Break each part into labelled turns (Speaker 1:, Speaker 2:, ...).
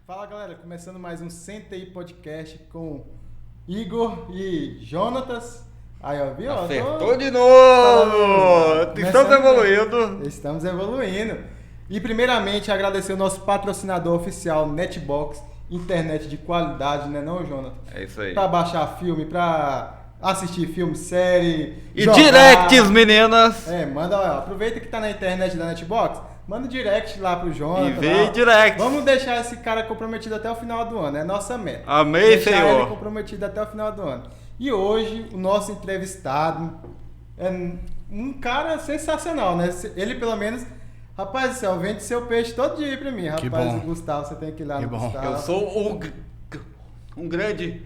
Speaker 1: Fala galera, começando mais um Senta aí Podcast com Igor e Jonatas. Aí ó, viu?
Speaker 2: Acertou de novo! Estamos evoluindo.
Speaker 1: Estamos evoluindo. E primeiramente agradecer o nosso patrocinador oficial, Netbox, internet de qualidade, né não, Jonatas?
Speaker 2: É isso aí.
Speaker 1: Pra baixar filme, pra assistir filme, série,
Speaker 2: E
Speaker 1: jogar.
Speaker 2: directs, meninas!
Speaker 1: Manda, ó, aproveita que tá na internet da Netbox, manda direct lá pro Jonatas.
Speaker 2: E vem direct.
Speaker 1: Vamos deixar esse cara comprometido até o final do ano, é nossa meta.
Speaker 2: Amém,
Speaker 1: deixar
Speaker 2: Senhor.
Speaker 1: ele comprometido até o final do ano. E hoje, o nosso entrevistado é um cara sensacional, né? Ele, pelo menos, rapaz do céu, vende seu peixe todo dia pra mim.
Speaker 3: Que
Speaker 1: rapaz,
Speaker 3: bom.
Speaker 1: o Gustavo, você tem que ir lá
Speaker 3: Que
Speaker 1: no
Speaker 3: bom.
Speaker 1: Gustavo.
Speaker 2: Eu sou um grande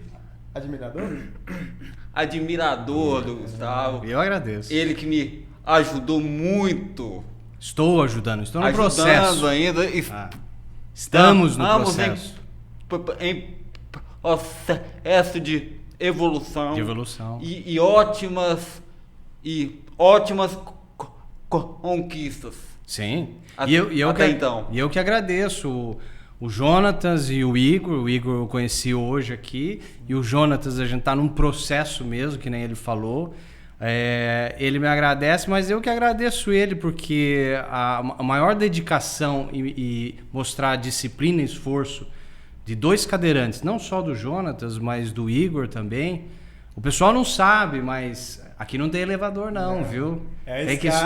Speaker 1: Admirador?
Speaker 2: admirador do Gustavo.
Speaker 3: Eu agradeço.
Speaker 2: Ele que me ajudou muito.
Speaker 3: Estou ajudando, estou no
Speaker 2: Ajudando
Speaker 3: processo.
Speaker 2: ainda.
Speaker 3: Estamos no
Speaker 2: Estamos
Speaker 3: processo
Speaker 2: em processo de evolução.
Speaker 3: de evolução.
Speaker 2: E ótimas conquistas.
Speaker 3: Sim.
Speaker 2: Até-
Speaker 3: E eu
Speaker 2: até
Speaker 3: que,
Speaker 2: então.
Speaker 3: E eu que agradeço o Jonatas e o Igor. O Igor eu conheci hoje aqui. E o Jonatas, a gente tá num processo mesmo, que nem ele falou. Ele me agradece, mas eu que agradeço ele, porque a maior dedicação e mostrar disciplina e esforço de dois cadeirantes, não só do Jonatas, mas do Igor também. O pessoal não sabe, mas aqui não tem elevador não, viu?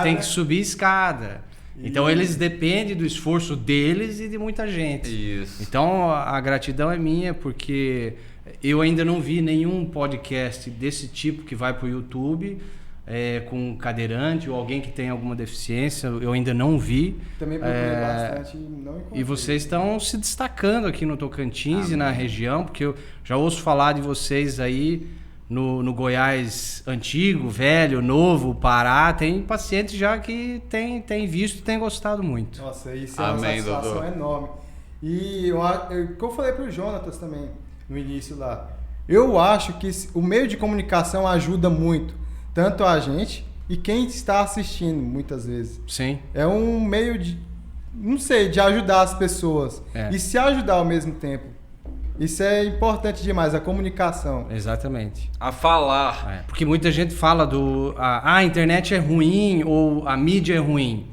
Speaker 3: Tem que subir escada. Então eles dependem do esforço deles e de muita gente.
Speaker 2: Isso.
Speaker 3: Então a gratidão é minha, porque eu ainda não vi nenhum podcast desse tipo que vai para o YouTube com um cadeirante ou alguém que tem alguma deficiência. Eu ainda não vi.
Speaker 1: Também procurei bastante e não encontrei.
Speaker 3: E vocês estão se destacando aqui no Tocantins e na região, porque eu já ouço falar de vocês aí no Goiás antigo, velho, novo, Pará. Tem pacientes já que tem visto e tem gostado muito.
Speaker 1: Nossa, isso é
Speaker 2: Amém,
Speaker 1: uma satisfação
Speaker 2: doutor.
Speaker 1: enorme. E o que eu falei pro Jonatas também no início lá, eu acho que o meio de comunicação ajuda muito, tanto a gente e quem está assistindo muitas vezes.
Speaker 3: Sim.
Speaker 1: É um meio de, não sei, de ajudar as pessoas e se ajudar ao mesmo tempo. Isso é importante demais, a comunicação.
Speaker 3: Exatamente.
Speaker 2: A falar.
Speaker 3: Porque muita gente fala a internet é ruim ou a mídia é ruim.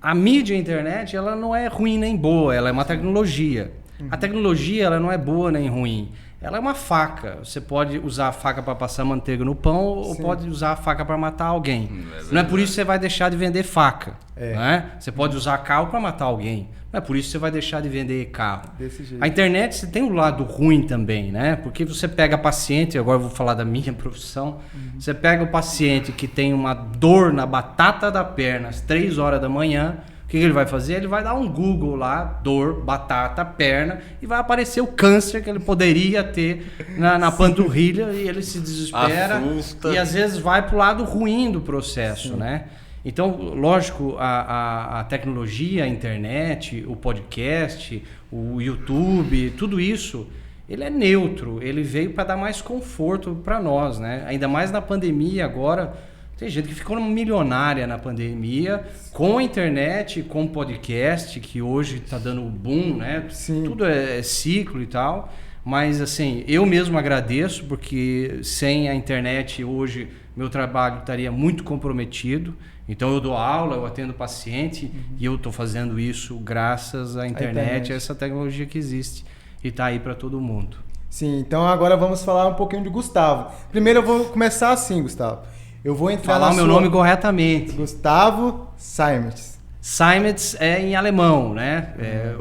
Speaker 3: A mídia e a internet, ela não é ruim nem boa, ela é uma tecnologia. A tecnologia, ela não é boa nem ruim. Ela é uma faca. Você pode usar a faca para passar manteiga no pão ou pode usar a faca para matar alguém. Não é por isso que você vai deixar de vender faca. Né? Você pode usar carro para matar alguém. Não é por isso que você vai deixar de vender carro.
Speaker 1: Desse jeito.
Speaker 3: A internet você tem um lado ruim também, né? Porque você pega paciente, agora eu vou falar da minha profissão, você pega o paciente que tem uma dor na batata da perna às 3 horas da manhã, o que ele vai fazer? Ele vai dar um Google lá, dor, batata, perna, e vai aparecer o câncer que ele poderia ter na panturrilha, e ele se desespera
Speaker 2: Assusta.
Speaker 3: e às vezes vai pro lado ruim do processo, né? Então, lógico, a tecnologia, a internet, o podcast, o YouTube, tudo isso, ele é neutro, ele veio para dar mais conforto para nós, né? Ainda mais na pandemia agora, tem gente que ficou milionária na pandemia, com a internet, com o podcast, que hoje está dando boom, né?
Speaker 1: Sim.
Speaker 3: Tudo é ciclo e tal, mas assim, eu mesmo agradeço, porque sem a internet hoje meu trabalho estaria muito comprometido. Então eu dou aula, eu atendo paciente e eu estou fazendo isso graças à internet, a essa tecnologia que existe e está aí para todo mundo.
Speaker 1: Sim, então agora vamos falar um pouquinho de Gustavo. Primeiro eu vou começar assim, Gustavo. Eu vou entrar
Speaker 3: Falar
Speaker 1: na
Speaker 3: o meu
Speaker 1: sua...
Speaker 3: nome corretamente.
Speaker 1: Gustavo Seimetz.
Speaker 3: Seimetz é em alemão, né?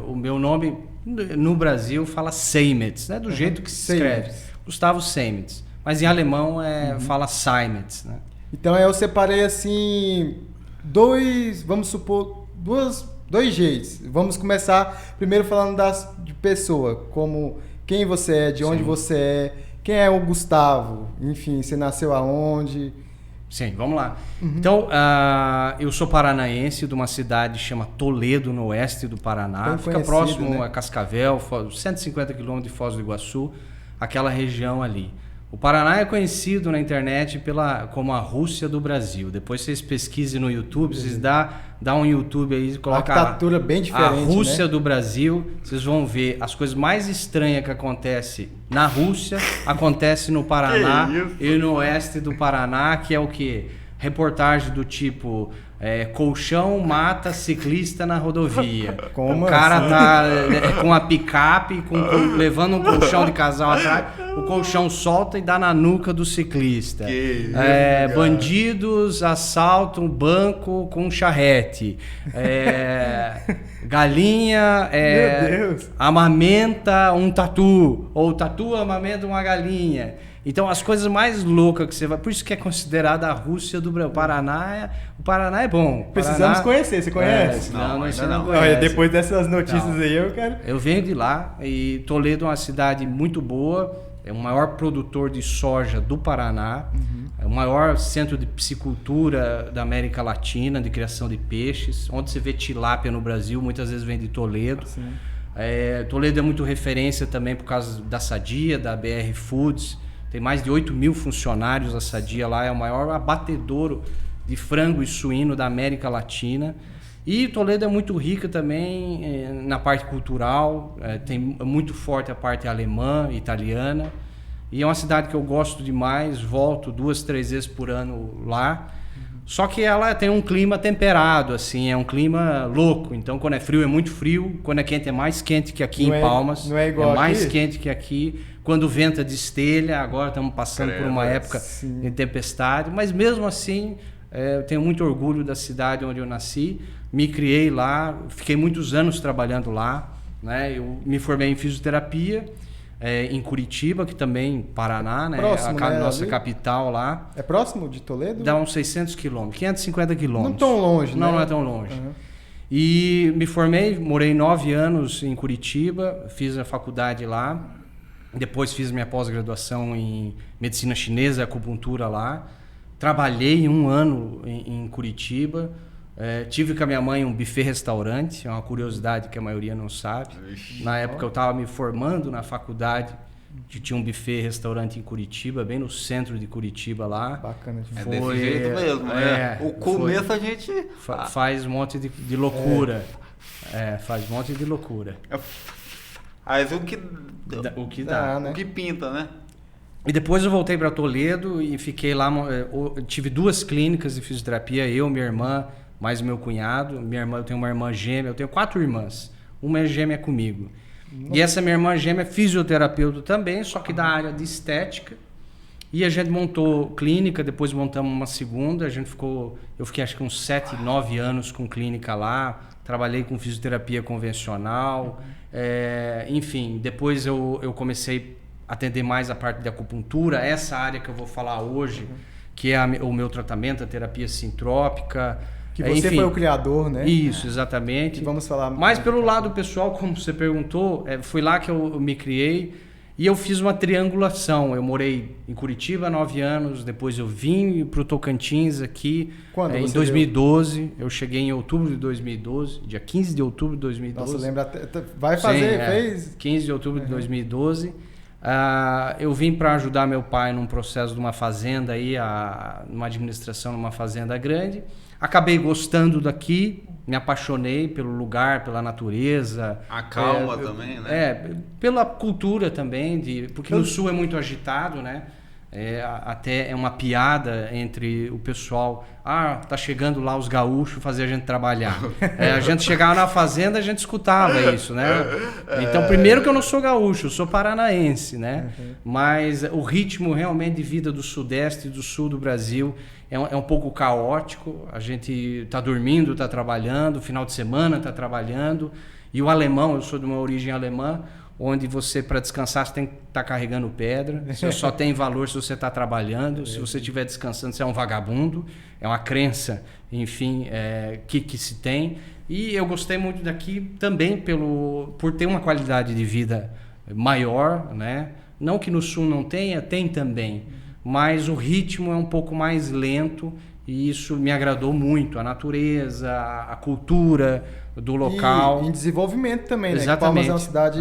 Speaker 3: O meu nome no Brasil fala Seimetz, né? Do jeito que se escreve.
Speaker 1: Seimetz.
Speaker 3: Gustavo Seimetz. Mas em alemão fala Seimetz, né?
Speaker 1: Então eu separei assim vamos supor, dois jeitos. Vamos começar primeiro falando de pessoa, como quem você é, de onde você é, quem é o Gustavo, enfim, você nasceu aonde.
Speaker 3: Sim, vamos lá. Então, eu sou paranaense de uma cidade chamada Toledo, no oeste do Paraná.
Speaker 1: Bem
Speaker 3: Fica
Speaker 1: conhecido,
Speaker 3: próximo
Speaker 1: né?
Speaker 3: a Cascavel, 150 quilômetros de Foz do Iguaçu, aquela região ali. O Paraná é conhecido na internet como a Rússia do Brasil. Depois vocês pesquisem no YouTube, vocês dá um YouTube aí, coloca
Speaker 1: a arquitetura bem diferente,
Speaker 3: a Rússia
Speaker 1: né?
Speaker 3: do Brasil. Vocês vão ver as coisas mais estranhas que acontecem na Rússia, acontece no Paraná e no oeste do Paraná, que é o quê? Reportagem do tipo colchão mata ciclista na rodovia.
Speaker 1: Como
Speaker 3: o cara
Speaker 1: assim?
Speaker 3: tá com a picape, levando um colchão de casal atrás, o colchão solta e dá na nuca do ciclista. Bandidos assaltam um banco com um charrete. Galinha
Speaker 1: Meu Deus.
Speaker 3: amamenta um tatu, ou o tatu amamenta uma galinha. Então, as coisas mais loucas que você vai... Por isso que é considerada a Rússia do Brasil. O Paraná é bom.
Speaker 1: Precisamos conhecer. Você conhece?
Speaker 3: Não
Speaker 1: Olha,
Speaker 3: conhece.
Speaker 1: depois dessas notícias
Speaker 3: Não.
Speaker 1: aí, eu quero...
Speaker 3: Eu venho de lá e Toledo é uma cidade muito boa. É o maior produtor de soja do Paraná. É o maior centro de piscicultura da América Latina, de criação de peixes. Onde você vê tilápia no Brasil, muitas vezes vem de Toledo.
Speaker 1: Sim.
Speaker 3: Toledo é muito referência também por causa da Sadia, da BR Foods. Tem mais de 8 mil funcionários a Sadia lá, é o maior abatedouro de frango e suíno da América Latina. E Toledo é muito rica também na parte cultural, tem muito forte a parte alemã, italiana. E é uma cidade que eu gosto demais, volto 2, 3 vezes por ano lá. Só que ela tem um clima temperado, assim, é um clima louco. Então, quando é frio, é muito frio. Quando é quente, é mais quente que aqui em Palmas.
Speaker 1: Não é igual
Speaker 3: mais
Speaker 1: aqui?
Speaker 3: quente que aqui. Quando venta destelha, agora estamos passando por uma época de tempestade. Mas mesmo assim, eu tenho muito orgulho da cidade onde eu nasci. Me criei lá, fiquei muitos anos trabalhando lá, né? Eu me formei em fisioterapia. Em Curitiba, que também Paraná, né?
Speaker 1: Próximo,
Speaker 3: a
Speaker 1: né,
Speaker 3: nossa
Speaker 1: ali?
Speaker 3: capital lá.
Speaker 1: É próximo de Toledo?
Speaker 3: Dá uns 600 quilômetros, 550 quilômetros.
Speaker 1: Não tão longe, né?
Speaker 3: Não é tão longe.
Speaker 1: Uhum.
Speaker 3: E me formei, morei 9 anos em Curitiba, fiz a faculdade lá. Depois fiz minha pós-graduação em medicina chinesa e acupuntura lá. Trabalhei 1 ano em Curitiba. Tive com a minha mãe um buffet-restaurante, é uma curiosidade que a maioria não sabe. Na época eu estava me formando na faculdade, que tinha um buffet-restaurante em Curitiba, bem no centro de Curitiba lá.
Speaker 1: Bacana.
Speaker 2: É desse jeito mesmo, né? O começo a gente...
Speaker 3: Faz um monte de loucura. Faz um monte de loucura.
Speaker 2: Mas o que
Speaker 3: dá.
Speaker 1: né?
Speaker 2: O que pinta, né?
Speaker 3: E depois eu voltei para Toledo e fiquei lá. Eu tive 2 clínicas de fisioterapia, eu, minha irmã, mais meu cunhado. Eu tenho uma irmã gêmea, eu tenho 4 irmãs. Uma é gêmea comigo. E essa minha irmã gêmea é fisioterapeuta também, só que da área de estética. E a gente montou clínica, depois montamos uma segunda. Eu fiquei acho que uns 7, 9 anos com clínica lá. Trabalhei com fisioterapia convencional. Enfim, depois eu comecei a atender mais a parte de acupuntura, essa área que eu vou falar hoje, que é o meu tratamento, a terapia sintrópica.
Speaker 1: Que você foi o criador, né?
Speaker 3: Isso, exatamente.
Speaker 1: E vamos falar...
Speaker 3: Mas pelo lado pessoal, como você perguntou, foi lá que eu me criei e eu fiz uma triangulação. Eu morei em Curitiba há 9 anos, depois eu vim para o Tocantins aqui.
Speaker 1: Quando
Speaker 3: em
Speaker 1: você
Speaker 3: 2012. Eu cheguei em outubro de 2012, dia 15 de outubro de 2012.
Speaker 1: Nossa, lembra até... Vai fazer,
Speaker 3: Sim,
Speaker 1: fez...
Speaker 3: 15 de outubro de 2012. Eu vim para ajudar meu pai num processo de uma fazenda aí, numa administração numa fazenda grande. Acabei gostando daqui, me apaixonei pelo lugar, pela natureza.
Speaker 2: A calma também, né?
Speaker 3: Pela cultura também, porque no sul é muito agitado, né? Até é uma piada entre o pessoal. Tá chegando lá os gaúchos fazer a gente trabalhar. A gente chegava na fazenda, a gente escutava isso, né? Então, primeiro que eu não sou gaúcho, eu sou paranaense, né? Mas o ritmo realmente de vida do sudeste e do sul do Brasil é um pouco caótico. A gente tá dormindo, tá trabalhando, final de semana tá trabalhando. E o alemão, eu sou de uma origem alemã, onde você, para descansar, você tem que estar carregando pedra. Você só tem valor se você está trabalhando. Se você estiver descansando, você é um vagabundo. É uma crença, enfim, que se tem. E eu gostei muito daqui também por ter uma qualidade de vida maior, né? Não que no sul não tenha, tem também. Mas o ritmo é um pouco mais lento e isso me agradou muito. A natureza, a cultura do local.
Speaker 1: E em desenvolvimento também, né?
Speaker 3: Exatamente.
Speaker 1: Palmas é uma cidade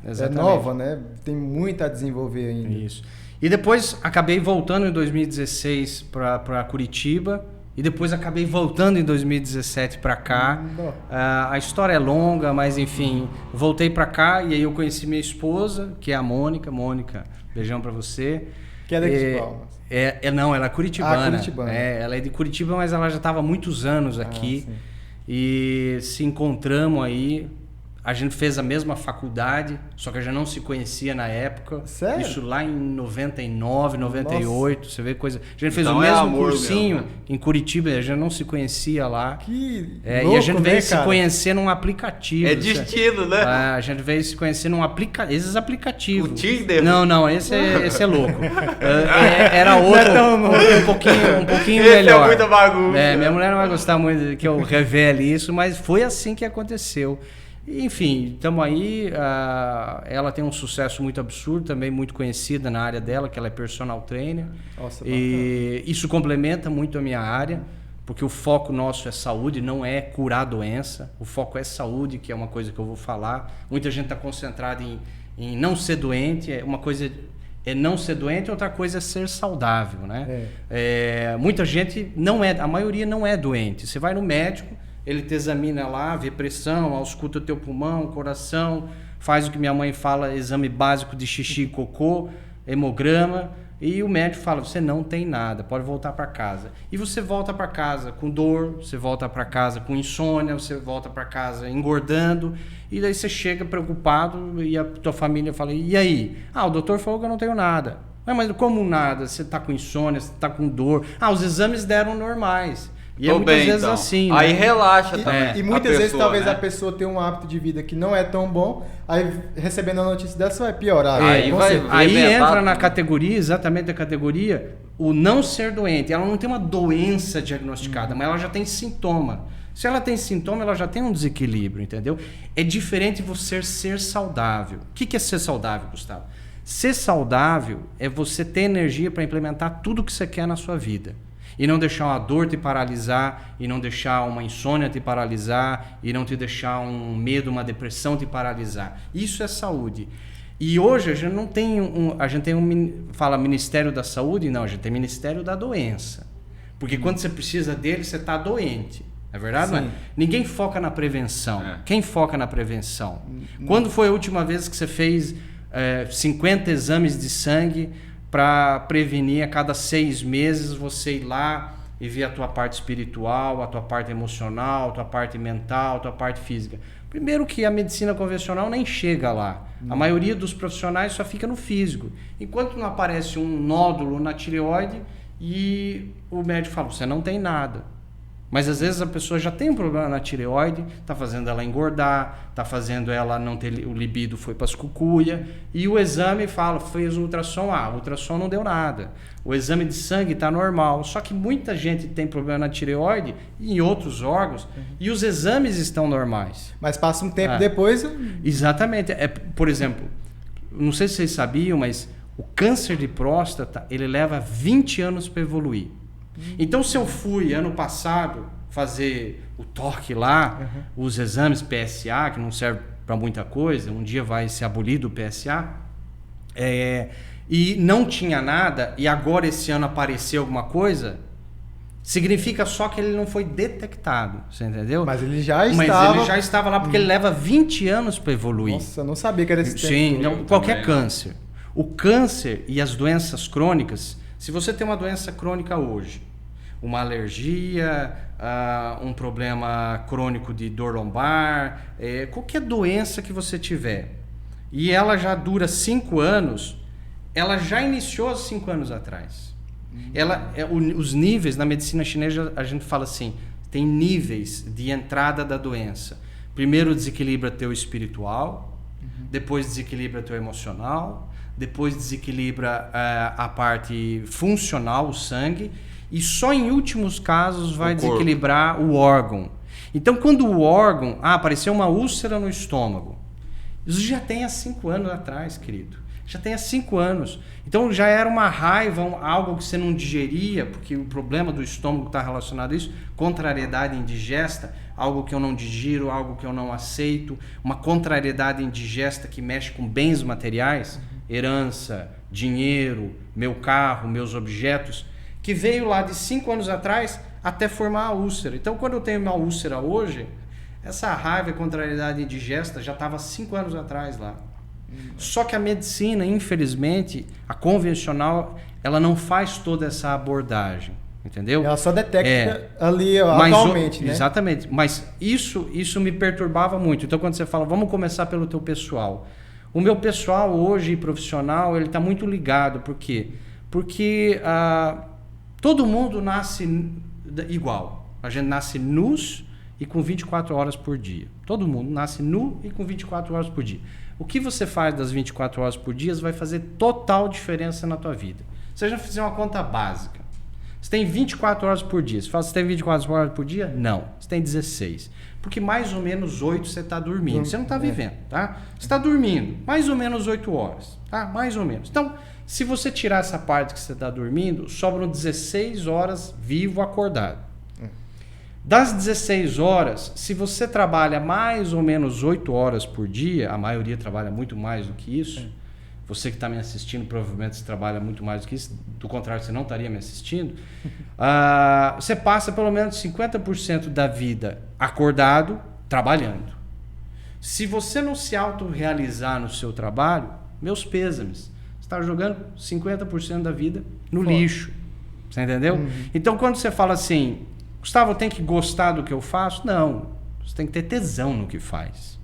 Speaker 3: exatamente.
Speaker 1: nova, né? Tem muito a desenvolver ainda.
Speaker 3: Isso. E depois acabei voltando em 2016 para Curitiba. E depois acabei voltando em 2017 para cá. A história é longa, mas enfim, voltei para cá e aí eu conheci minha esposa, que é a Mônica. Mônica, beijão para você.
Speaker 1: Que é daqui de Palmas.
Speaker 3: Não, ela é curitibana.
Speaker 1: Curitibana.
Speaker 3: Ela é de Curitiba, mas ela já estava há muitos anos aqui. E se encontramos aí. A gente fez a mesma faculdade, só que a gente não se conhecia na época.
Speaker 1: Sério?
Speaker 3: Isso lá em 99, 98, Nossa. Você vê coisa... A gente fez
Speaker 2: então
Speaker 3: o mesmo cursinho
Speaker 2: mesmo, né?
Speaker 3: Em Curitiba, a gente não se conhecia lá.
Speaker 1: Que louco,
Speaker 3: e a gente veio
Speaker 1: né,
Speaker 3: se conhecer num aplicativo.
Speaker 2: É destino, né?
Speaker 3: A gente veio se conhecer num aplicativo. Esses aplicativos.
Speaker 2: O Tinder?
Speaker 3: Não, esse é louco. Era outro, um pouquinho
Speaker 2: esse
Speaker 3: melhor.
Speaker 2: É muita bagunça.
Speaker 3: Minha mulher não vai gostar muito que eu revele isso, mas foi assim que aconteceu. Enfim, estamos aí. Ela tem um sucesso muito absurdo, também muito conhecida na área dela, que ela é personal trainer.
Speaker 1: Nossa,
Speaker 3: e isso complementa muito a minha área, porque o foco nosso é saúde, não é curar a doença. O foco é saúde, que é uma coisa que eu vou falar. Muita gente está concentrada em não ser doente. Uma coisa é não ser doente, outra coisa é ser saudável, né? Muita gente a maioria não é doente. Você vai no médico, ele te examina lá, vê pressão, ausculta o teu pulmão, coração, faz o que minha mãe fala, exame básico de xixi e cocô, hemograma, e o médico fala, você não tem nada, pode voltar para casa. E você volta para casa com dor, você volta para casa com insônia, você volta para casa engordando, e daí você chega preocupado e a tua família fala, e aí? O doutor falou que eu não tenho nada. Mas como nada? Você está com insônia, você está com dor. Os exames deram normais. E muitas vezes então. Assim, né?
Speaker 2: Aí relaxa também.
Speaker 1: E muitas vezes talvez a pessoa tenha um hábito de vida que não é tão bom, aí recebendo a notícia dessa vai piorar.
Speaker 3: Aí entra na categoria, exatamente a categoria, o não ser doente. Ela não tem uma doença diagnosticada, mas ela já tem sintoma. Se ela tem sintoma, ela já tem um desequilíbrio, entendeu? É diferente você ser saudável. O que é ser saudável, Gustavo? Ser saudável é você ter energia para implementar tudo que você quer na sua vida. E não deixar uma dor te paralisar, e não deixar uma insônia te paralisar, e não te deixar um medo, uma depressão te paralisar. Isso é saúde. E hoje a gente não tem fala Ministério da Saúde, não, a gente tem Ministério da Doença. Porque quando você precisa dele, você está doente. É verdade? Não é? Ninguém foca na prevenção. Quem foca na prevenção? Quando foi a última vez que você fez 50 exames de sangue para prevenir a cada 6 meses você ir lá e ver a tua parte espiritual, a tua parte emocional, a tua parte mental, a tua parte física? Primeiro que a medicina convencional nem chega lá. A maioria dos profissionais só fica no físico. Enquanto não aparece um nódulo na tireoide e o médico fala, você não tem nada. Mas às vezes a pessoa já tem um problema na tireoide, está fazendo ela engordar, está fazendo ela não ter o libido, foi para as cucuia, e o exame fala, fez o ultrassom, o ultrassom não deu nada. O exame de sangue está normal, só que muita gente tem problema na tireoide e em outros órgãos, e os exames estão normais.
Speaker 1: Mas passa um tempo depois...
Speaker 3: Exatamente. Por exemplo, não sei se vocês sabiam, mas o câncer de próstata, ele leva 20 anos para evoluir. Então, se eu fui ano passado fazer o toque lá, os exames PSA, que não serve para muita coisa, um dia vai ser abolido o PSA, e não tinha nada, e agora esse ano apareceu alguma coisa, significa só que ele não foi detectado, você entendeu?
Speaker 1: Mas ele já estava
Speaker 3: lá, porque ele leva 20 anos para evoluir.
Speaker 1: Nossa, eu não sabia que era esse tempo.
Speaker 3: Sim, qualquer câncer. O câncer e as doenças crônicas, se você tem uma doença crônica hoje, uma alergia, um problema crônico de dor lombar, qualquer doença que você tiver, e ela já dura 5 anos, ela já iniciou há 5 anos atrás. Os níveis, na medicina chinesa, a gente fala assim, tem níveis de entrada da doença. Primeiro desequilibra teu espiritual, depois desequilibra teu emocional, depois desequilibra a parte funcional, o sangue, e só em últimos casos vai desequilibrar o órgão. Então, quando o órgão... apareceu uma úlcera no estômago. Isso já tem há 5 anos atrás, querido. Já tem há 5 anos. Então, já era uma raiva, algo que você não digeria, porque o problema do estômago está relacionado a isso. Contrariedade indigesta, algo que eu não digiro, algo que eu não aceito. Uma contrariedade indigesta que mexe com bens materiais, herança, dinheiro, meu carro, meus objetos, que veio lá de 5 anos atrás até formar a úlcera. Então, quando eu tenho uma úlcera hoje, essa raiva e contrariedade indigesta já estava 5 anos atrás lá. Só que a medicina, infelizmente, a convencional, ela não faz toda essa abordagem, entendeu?
Speaker 1: Ela só detecta ali atualmente, né?
Speaker 3: Exatamente. Mas isso me perturbava muito. Então, quando você fala, vamos começar pelo teu pessoal. O meu pessoal hoje, profissional, ele está muito ligado. Por quê? Porque todo mundo nasce igual. A gente nasce nus e com 24 horas por dia. Todo mundo nasce nu e com 24 horas por dia. O que você faz das 24 horas por dia vai fazer total diferença na tua vida. Se a gente fizer uma conta básica, você tem 24 horas por dia. Você fala, você tem 24 horas por dia? Não. Você tem 16. Porque mais ou menos 8 você está dormindo. Você não está vivendo, tá? Você está dormindo mais ou menos 8 horas, tá? Mais ou menos. Então, se você tirar essa parte que você está dormindo, sobram 16 horas vivo, acordado. Das 16 horas, se você trabalha mais ou menos 8 horas por dia, a maioria trabalha muito mais do que isso. Você que está me assistindo, provavelmente você trabalha muito mais do que isso. Do contrário, você não estaria me assistindo. Você passa pelo menos 50% da vida acordado, trabalhando. Se você não se autorrealizar no seu trabalho, meus pêsames. Você está jogando 50% da vida no lixo. Você entendeu? Então, quando você fala assim, Gustavo, eu tenho que gostar do que eu faço? Não. Você tem que ter tesão no que faz.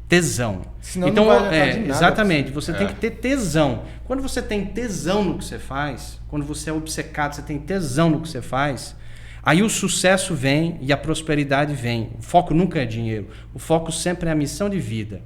Speaker 3: Tesão.
Speaker 1: Senão
Speaker 3: então,
Speaker 1: não vai de nada,
Speaker 3: exatamente. Você tem que ter tesão. Quando você tem tesão no que você faz, quando você é obcecado, você tem tesão no que você faz, aí o sucesso vem e a prosperidade vem. O foco nunca é dinheiro. O foco sempre é a missão de vida.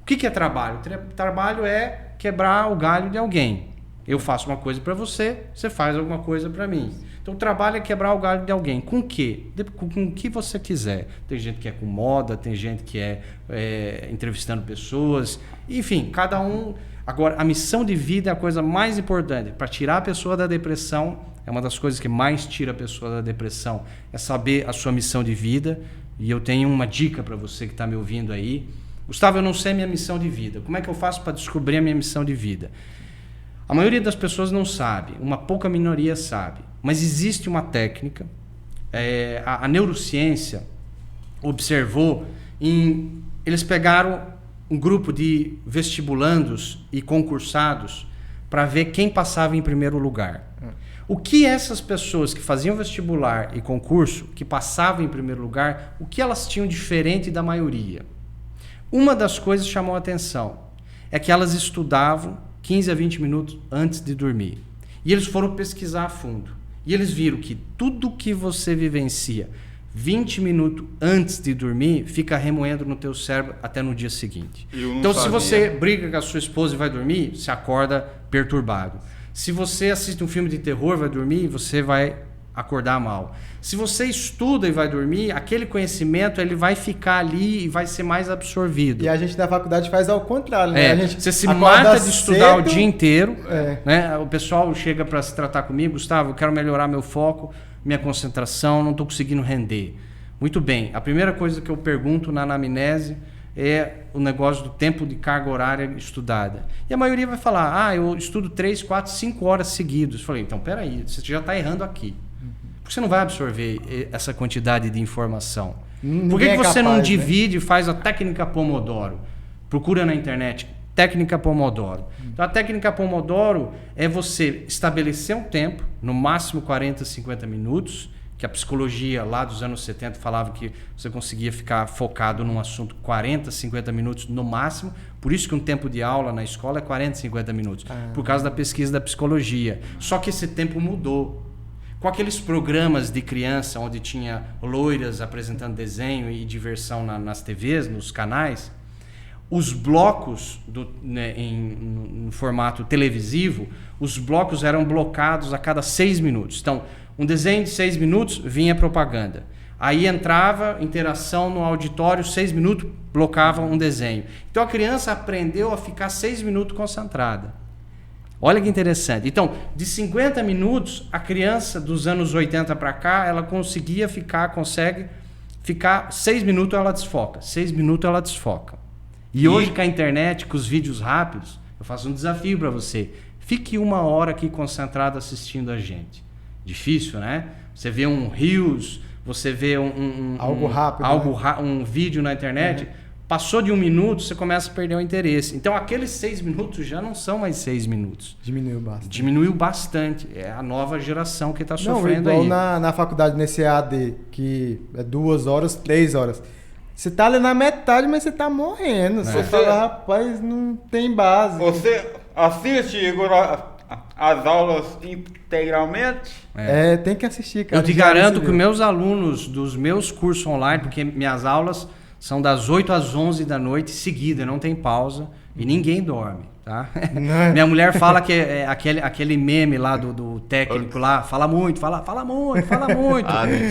Speaker 3: O que é trabalho? Trabalho é quebrar o galho de alguém. Eu faço uma coisa para você, você faz alguma coisa para mim. Então, o trabalho é quebrar o galho de alguém. Com o quê? Com o que você quiser. Tem gente que é com moda, tem gente que é entrevistando pessoas. Enfim, cada um... Agora, a missão de vida é a coisa mais importante. Para tirar a pessoa da depressão, é uma das coisas que mais tira a pessoa da depressão. É saber a sua missão de vida. E eu tenho uma dica para você que está me ouvindo aí. Gustavo, eu não sei minha missão de vida. Como é que eu faço para descobrir a minha missão de vida? A maioria das pessoas não sabe. Uma pouca minoria sabe. Mas existe uma técnica, a neurociência observou, eles pegaram um grupo de vestibulandos e concursados para ver quem passava em primeiro lugar. O que essas pessoas que faziam vestibular e concurso, que passavam em primeiro lugar, o que elas tinham diferente da maioria? Uma das coisas que chamou a atenção é que elas estudavam 15 a 20 minutos antes de dormir. E eles foram pesquisar a fundo. E eles viram que tudo que você vivencia 20 minutos antes de dormir fica remoendo no teu cérebro até no dia seguinte. Então, se você briga com a sua esposa e vai dormir, você acorda perturbado. Se você assiste um filme de terror e vai dormir, você vai acordar mal. Se você estuda e vai dormir, aquele conhecimento ele vai ficar ali e vai ser mais absorvido.
Speaker 1: E a gente na faculdade faz ao contrário, né? A gente
Speaker 3: você se mata de estudar
Speaker 1: cedo,
Speaker 3: o dia inteiro. Né? O pessoal chega para se tratar comigo, Gustavo, eu quero melhorar meu foco, minha concentração, não estou conseguindo render. Muito bem, a primeira coisa que eu pergunto na anamnese é o negócio do tempo de carga horária estudada. E a maioria vai falar, eu estudo 3, 4, 5 horas seguidas. Eu falei, então peraí, você já está errando aqui. Porque você não vai absorver essa quantidade de informação. Por que você não divide e faz a técnica Pomodoro? Procura na internet, técnica Pomodoro. Então, a técnica Pomodoro é você estabelecer um tempo, no máximo 40, 50 minutos, que a psicologia lá dos anos 70 falava que você conseguia ficar focado num assunto 40, 50 minutos no máximo. Por isso que um tempo de aula na escola é 40, 50 minutos. Por causa da pesquisa da psicologia. Só que esse tempo mudou. Com aqueles programas de criança onde tinha loiras apresentando desenho e diversão nas TVs, nos canais, os blocos em formato televisivo, os blocos eram blocados a cada 6 minutos. Então, um desenho de 6 minutos, vinha propaganda. Aí entrava interação no auditório, 6 minutos, blocava um desenho. Então, a criança aprendeu a ficar 6 minutos concentrada. Olha que interessante. Então, de 50 minutos, a criança dos anos 80 para cá, ela consegue ficar 6 minutos, ela desfoca. 6 minutos, ela desfoca. E hoje, com a internet, com os vídeos rápidos, eu faço um desafio para você. Fique 1 hora aqui concentrado assistindo a gente. Difícil, né? Você vê um Reels, você vê
Speaker 1: algo rápido,
Speaker 3: um vídeo na internet, passou de 1 minuto, você começa a perder o interesse. Então aqueles 6 minutos já não são mais 6 minutos. Diminuiu bastante. É a nova geração que está sofrendo
Speaker 1: igual
Speaker 3: aí.
Speaker 1: Na faculdade, nesse EAD, que é 2 horas, 3 horas. Você tá ali na metade, mas você tá morrendo. Você fala, rapaz, não tem base.
Speaker 4: Você assiste, Igor, as aulas integralmente?
Speaker 1: Tem que assistir, cara.
Speaker 3: Eu te garanto que meus alunos dos meus cursos online, porque minhas aulas são das 8 às 11 da noite, seguida, não tem pausa, e ninguém dorme, tá? Minha mulher fala que é aquele meme lá do técnico lá, fala muito.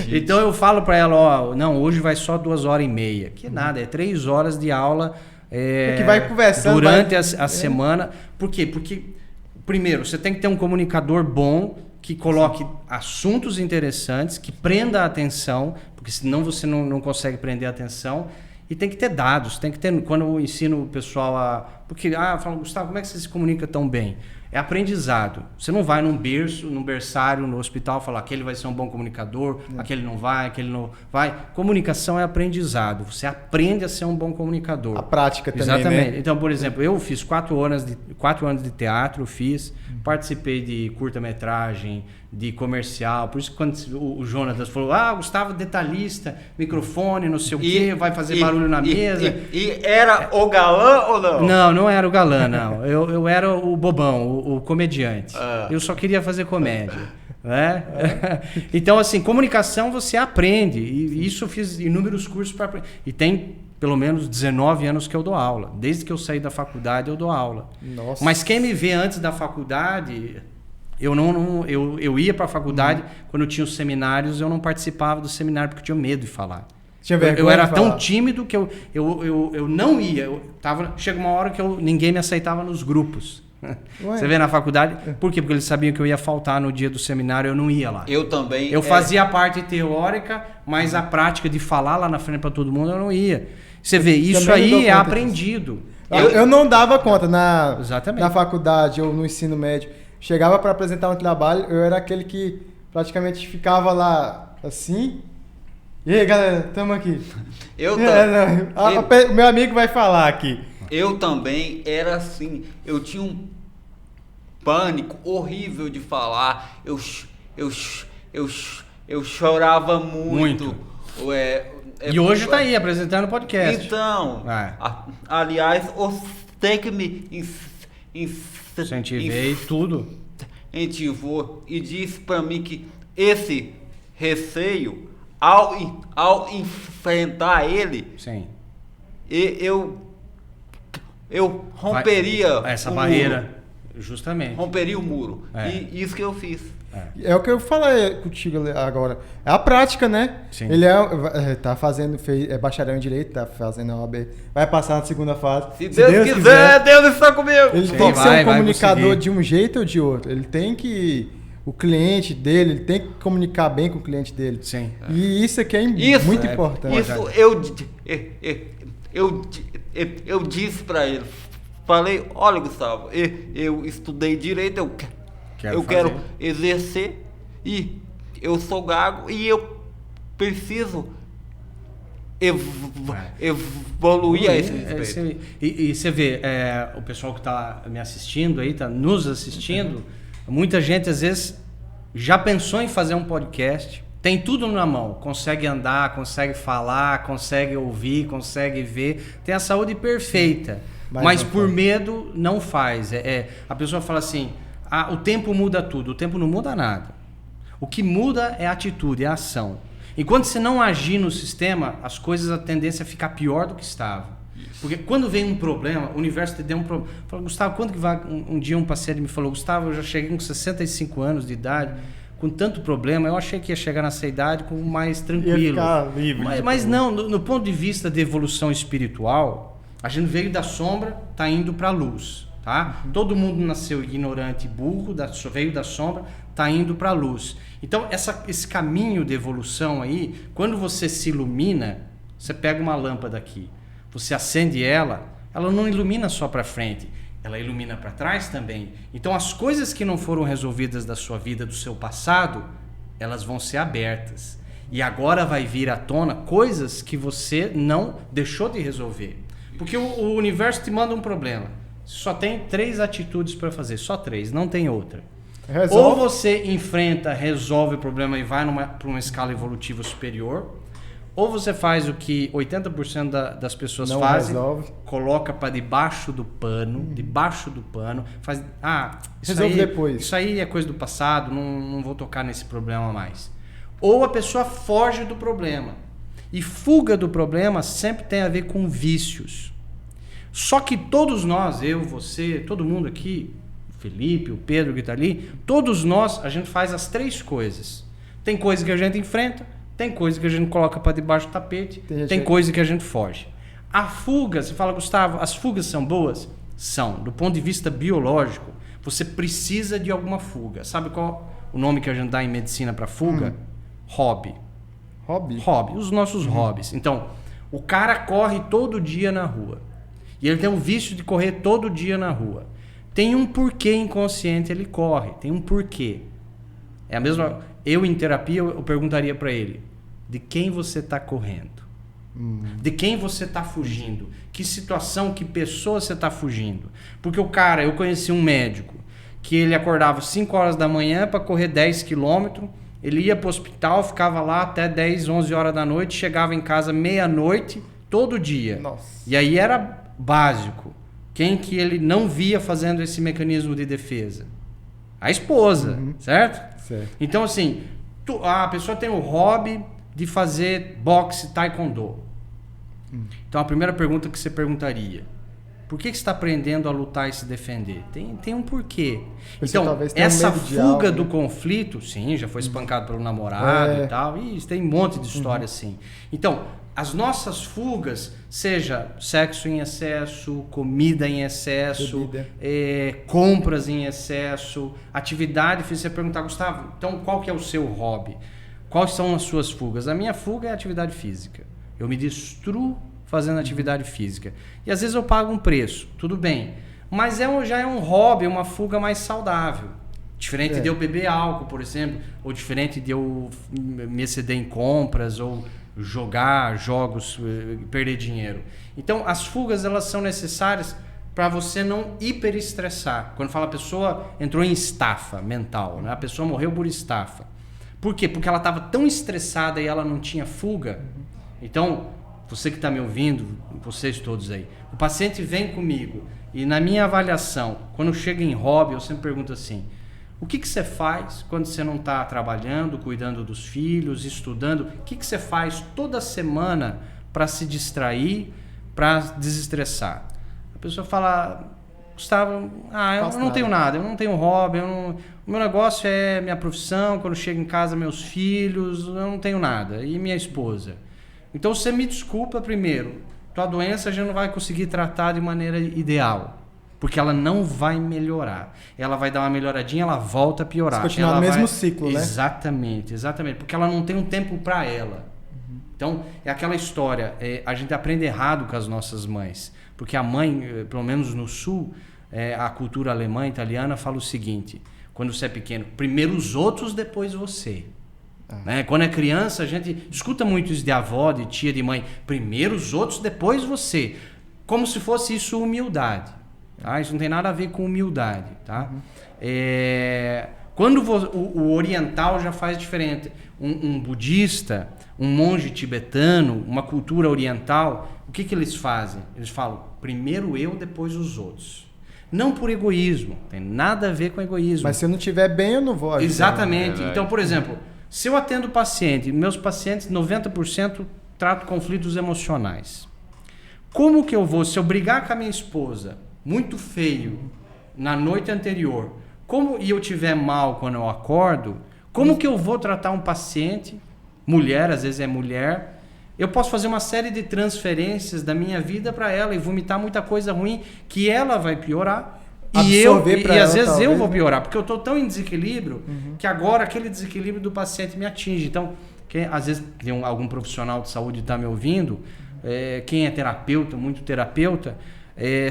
Speaker 3: Então eu falo para ela, ó, não, hoje vai só 2h30. Que nada, é 3 horas de aula
Speaker 1: que vai conversando
Speaker 3: durante a semana. Por quê? Porque, primeiro, você tem que ter um comunicador bom, que coloque assuntos interessantes, que prenda a atenção, porque senão você não consegue prender a atenção. E tem que ter dados, tem que ter... Quando eu ensino o pessoal a... Porque, falam, Gustavo, como é que você se comunica tão bem? É aprendizado. Você não vai num berçário, no hospital, falar aquele vai ser um bom comunicador, aquele não vai, aquele não vai. Comunicação é aprendizado. Você aprende a ser um bom comunicador.
Speaker 1: A prática também,
Speaker 3: exatamente.
Speaker 1: Né?
Speaker 3: Então, por exemplo, eu fiz 4 anos de teatro, participei de curta-metragem, de comercial. Por isso que quando o Jonatas falou, Gustavo, detalhista, microfone, não sei o quê, vai fazer barulho na mesa.
Speaker 4: E era o galã ou não?
Speaker 3: Não era o galã, não. Eu era o bobão, o comediante. Eu só queria fazer comédia. Né? Então, assim, comunicação você aprende. E isso eu fiz inúmeros cursos para aprender. E tem pelo menos 19 anos que eu dou aula. Desde que eu saí da faculdade, eu dou aula.
Speaker 1: Nossa.
Speaker 3: Mas quem me vê antes da faculdade... Eu ia para a faculdade, quando eu tinha os seminários, eu não participava do seminário porque eu tinha medo de falar. Eu era tão tímido que eu não ia. Chega uma hora que ninguém me aceitava nos grupos. Você vê na faculdade? Por quê? Porque eles sabiam que eu ia faltar no dia do seminário, eu não ia lá.
Speaker 4: Eu também.
Speaker 3: Eu fazia a parte teórica, mas a prática de falar lá na frente para todo mundo, eu não ia. Você vê, isso aí é aprendido.
Speaker 1: Eu não dava conta na faculdade ou no ensino médio. Chegava para apresentar um trabalho, eu era aquele que praticamente ficava lá assim. E aí, galera, tamo aqui. O meu amigo vai falar aqui.
Speaker 4: Eu também era assim. Eu tinha um pânico horrível de falar. Eu chorava muito.
Speaker 3: E hoje tá aí apresentando podcast.
Speaker 4: Então, aliás, você que me
Speaker 3: incentivei tudo.
Speaker 4: Incentivou e disse para mim que esse receio, ao enfrentar ele,
Speaker 3: sim,
Speaker 4: eu romperia
Speaker 3: essa barreira, justamente.
Speaker 4: Romperia o muro. E isso que eu fiz.
Speaker 1: É o que eu falei contigo agora. É a prática, né?
Speaker 3: Sim.
Speaker 1: Ele tá fazendo, é bacharel em Direito, tá fazendo a OAB. Vai passar na segunda fase.
Speaker 4: Se Deus quiser, Deus está comigo.
Speaker 1: Ele tem que ser um comunicador de um jeito ou de outro. Ele tem que... O cliente dele, ele tem que comunicar bem com o cliente dele.
Speaker 3: Sim.
Speaker 1: E isso aqui é muito importante.
Speaker 4: Isso eu disse para ele. Falei, olha, Gustavo, eu estudei Direito, eu quero exercer e eu sou gago e eu preciso evoluir a esse respeito.
Speaker 3: E você vê, o pessoal que está me assistindo aí, está nos assistindo, muita gente às vezes já pensou em fazer um podcast, tem tudo na mão, consegue andar, consegue falar, consegue ouvir, consegue ver, tem a saúde perfeita, mas por medo não faz. A pessoa fala assim, o tempo muda tudo. O tempo não muda nada. O que muda é a atitude, é a ação. Enquanto você não agir no sistema, as coisas, a tendência é ficar pior do que estava. Porque quando vem um problema, o universo te deu um problema. Fala, Gustavo, quando que vai... Um dia um paciente me falou, Gustavo, eu já cheguei com 65 anos de idade, com tanto problema, eu achei que ia chegar nessa idade com mais tranquilo.
Speaker 1: Ia ficar livre.
Speaker 3: Mas não, no ponto de vista de evolução espiritual, a gente veio da sombra, está indo para a luz. Tá? Todo mundo nasceu ignorante e burro, veio da sombra, está indo para a luz. Então, esse caminho de evolução aí, quando você se ilumina, você pega uma lâmpada aqui, você acende ela não ilumina só para frente. ela ilumina para trás também. Então as coisas que não foram resolvidas da sua vida, do seu passado, elas vão ser abertas. E agora vai vir à tona coisas que você não deixou de resolver. Porque o universo te manda um problema. Só tem 3 atitudes para fazer, só 3, não tem outra.
Speaker 1: Resolve.
Speaker 3: Ou você enfrenta, resolve o problema e vai para uma escala evolutiva superior, ou você faz o que 80% das pessoas
Speaker 1: não
Speaker 3: fazem,
Speaker 1: resolve.
Speaker 3: coloca para debaixo do pano, faz,
Speaker 1: resolve depois.
Speaker 3: Isso aí é coisa do passado, não vou tocar nesse problema mais. Ou a pessoa foge do problema. E fuga do problema sempre tem a ver com vícios. Só que todos nós, eu, você, todo mundo aqui, o Felipe, o Pedro que está ali, todos nós, a gente faz as 3 coisas. Tem coisa que a gente enfrenta, tem coisa que a gente coloca para debaixo do tapete, tem coisa que a gente foge. A fuga, você fala, Gustavo, as fugas são boas? São. Do ponto de vista biológico, você precisa de alguma fuga. Sabe qual o nome que a gente dá em medicina para fuga? Hobby. Hobby, os nossos hobbies. Então, o cara corre todo dia na rua. E ele tem um vício de correr todo dia na rua. Tem um porquê inconsciente ele corre. Tem um porquê. É a mesma... Eu, em terapia, eu perguntaria para ele: de quem você está correndo? De quem você está fugindo? Que situação, que pessoa você está fugindo? Porque o cara... Eu conheci um médico que ele acordava 5 horas da manhã para correr 10 quilômetros. Ele ia para o hospital, ficava lá até 10, 11 horas da noite, chegava em casa meia-noite, todo dia.
Speaker 1: Nossa.
Speaker 3: E aí era básico. Quem que ele não via fazendo esse mecanismo de defesa? A esposa, certo? Então, assim, a pessoa tem o hobby de fazer boxe, taekwondo. Então, a primeira pergunta que você perguntaria: por que você está aprendendo a lutar e se defender? Tem um porquê. Então, essa fuga do conflito, sim, já foi espancado pelo namorado e tal. Isso tem um monte de história assim. Então, as nossas fugas, seja sexo em excesso, comida em excesso, compras em excesso, atividade física. Você perguntar, Gustavo, então qual que é o seu hobby? Quais são as suas fugas? A minha fuga é a atividade física. Eu me destruo fazendo atividade física. E às vezes eu pago um preço, tudo bem. Mas já é um hobby, uma fuga mais saudável. Diferente de eu beber álcool, por exemplo, ou diferente de eu me exceder em compras, ou jogar jogos, perder dinheiro. Então, as fugas, elas são necessárias para você não hiperestressar. Quando fala a pessoa entrou em estafa mental, né? A pessoa morreu por estafa. Por quê? Porque ela estava tão estressada e ela não tinha fuga. Então, você que está me ouvindo, vocês todos aí, o paciente vem comigo e na minha avaliação, quando chega em hobby, eu sempre pergunto assim: o que você faz quando você não está trabalhando, cuidando dos filhos, estudando? O que você faz toda semana para se distrair, para desestressar? A pessoa fala: Gustavo, eu não tenho nada, eu não tenho hobby, o meu negócio é minha profissão, quando chego em casa meus filhos, eu não tenho nada, e minha esposa. Então você me desculpa primeiro, tua doença a gente não vai conseguir tratar de maneira ideal. Porque ela não vai melhorar. Ela vai dar uma melhoradinha, ela volta a piorar.
Speaker 1: Você continua no mesmo ciclo, né?
Speaker 3: Exatamente. Porque ela não tem um tempo para ela. Então, é aquela história. A gente aprende errado com as nossas mães. Porque a mãe, pelo menos no sul, a cultura alemã, italiana, fala o seguinte: quando você é pequeno, primeiro os outros, depois você. Né? Quando é criança, a gente escuta muito isso de avó, de tia, de mãe. Primeiro os outros, depois você. Como se fosse isso humildade. Tá? Isso não tem nada a ver com humildade. Tá? Quando o oriental já faz diferente. Um budista, um monge tibetano, uma cultura oriental, o que eles fazem? Eles falam, primeiro eu, depois os outros. Não por egoísmo, tem nada a ver com egoísmo.
Speaker 1: Mas se eu não estiver bem, eu não vou ajudar.
Speaker 3: Exatamente. Então, por exemplo, se eu atendo paciente, meus pacientes, 90% trato conflitos emocionais. Como que eu vou, se eu brigar com a minha esposa, muito feio, na noite anterior, e eu tiver mal quando eu acordo, como que eu vou tratar um paciente, mulher, às vezes é mulher, eu posso fazer uma série de transferências da minha vida para ela e vomitar muita coisa ruim que ela vai piorar. E às vezes eu vou piorar, porque eu estou tão em desequilíbrio que agora aquele desequilíbrio do paciente me atinge. Então, às vezes tem algum profissional de saúde está me ouvindo, quem é terapeuta, muito terapeuta,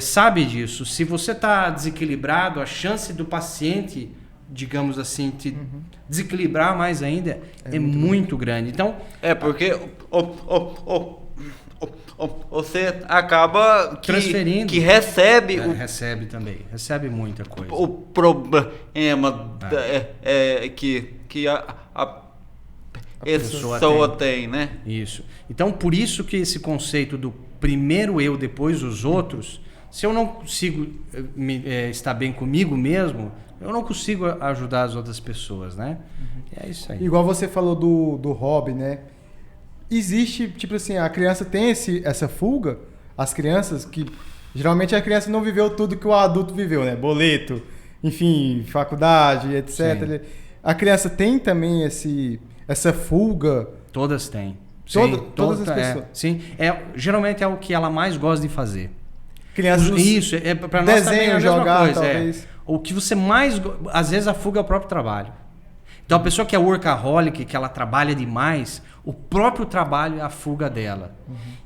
Speaker 3: sabe disso. Se você está desequilibrado, a chance do paciente, digamos assim, te desequilibrar mais ainda é muito grande. Então,
Speaker 4: porque você acaba
Speaker 3: transferindo.
Speaker 4: Que recebe
Speaker 3: recebe também, recebe muita coisa.
Speaker 4: O problema que a pessoa tem, né?
Speaker 3: Isso. Então, por isso que esse conceito do primeiro eu, depois os outros, se eu não consigo estar bem comigo mesmo, eu não consigo ajudar as outras pessoas, né? É isso aí.
Speaker 1: Igual você falou do hobby, né? Existe, tipo assim, a criança tem essa fuga, as crianças que... Geralmente a criança não viveu tudo que o adulto viveu, né? Boleto, enfim, faculdade, etc. Sim. A criança tem também essa fuga?
Speaker 3: Todas têm.
Speaker 1: Todas as pessoas?
Speaker 3: Sim, geralmente é o que ela mais gosta de fazer.
Speaker 1: Crianças
Speaker 3: isso, para nós também é a mesma
Speaker 1: jogar,
Speaker 3: coisa.
Speaker 1: Talvez.
Speaker 3: O que você mais... Às vezes a fuga é o próprio trabalho. Então a pessoa que é workaholic, que ela trabalha demais, o próprio trabalho é a fuga dela.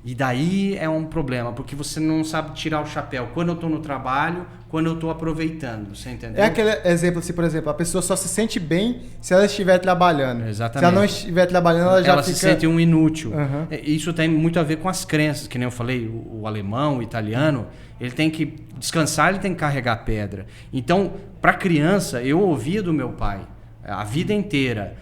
Speaker 3: E daí é um problema, porque você não sabe tirar o chapéu. Quando eu estou no trabalho, quando eu estou aproveitando, você entendeu?
Speaker 1: É aquele exemplo assim, por exemplo, a pessoa só se sente bem se ela estiver trabalhando.
Speaker 3: Exatamente.
Speaker 1: Se ela não estiver trabalhando, ela já
Speaker 3: se sente um inútil. Isso tem muito a ver com as crenças, que nem eu falei, o alemão, o italiano, ele tem que descansar, ele tem que carregar pedra. Então, para criança, eu ouvia do meu pai, a vida inteira,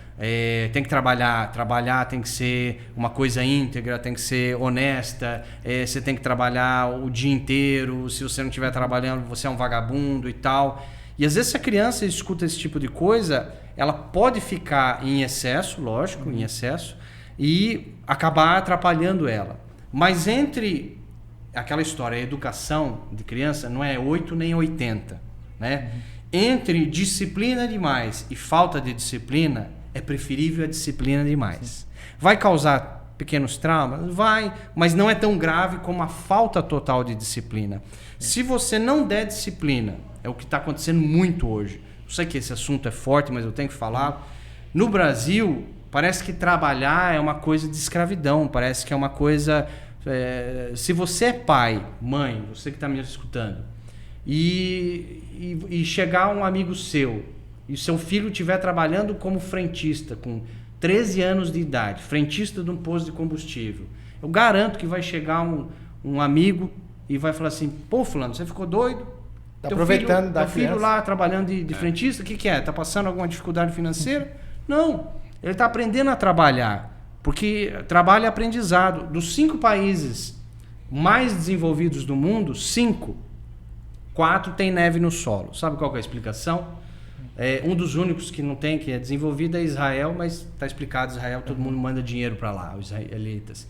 Speaker 3: tem que trabalhar tem que ser uma coisa íntegra, tem que ser honesta, você tem que trabalhar o dia inteiro, se você não estiver trabalhando você é um vagabundo e tal. E às vezes se a criança escuta esse tipo de coisa, ela pode ficar em excesso, lógico, em excesso, e acabar atrapalhando ela. Mas entre aquela história, a educação de criança não é 8 nem 80, né? Entre disciplina demais e falta de disciplina, é preferível a disciplina demais. Vai causar pequenos traumas? Vai, mas não é tão grave como a falta total de disciplina. Se você não der disciplina, é o que está acontecendo muito hoje. Eu sei que esse assunto é forte, mas eu tenho que falar. No Brasil, parece que trabalhar é uma coisa de escravidão, parece que é uma coisa... se você é pai, mãe, você que está me escutando, e chegar um amigo seu e seu filho estiver trabalhando como frentista com 13 anos de idade, frentista de um posto de combustível, eu garanto que vai chegar um amigo e vai falar assim: pô, fulano, você ficou doido?
Speaker 1: Tá aproveitando da
Speaker 3: criança. Teu filho lá trabalhando de frentista, o que é? Tá passando alguma dificuldade financeira? Não, ele está aprendendo a trabalhar, porque trabalho é aprendizado. Dos 5 países mais desenvolvidos do mundo, 4 tem neve no solo. Sabe qual que é a explicação? Um dos únicos que não tem, que é desenvolvido, é Israel, mas está explicado, Israel, todo mundo manda dinheiro para lá, os israelitas.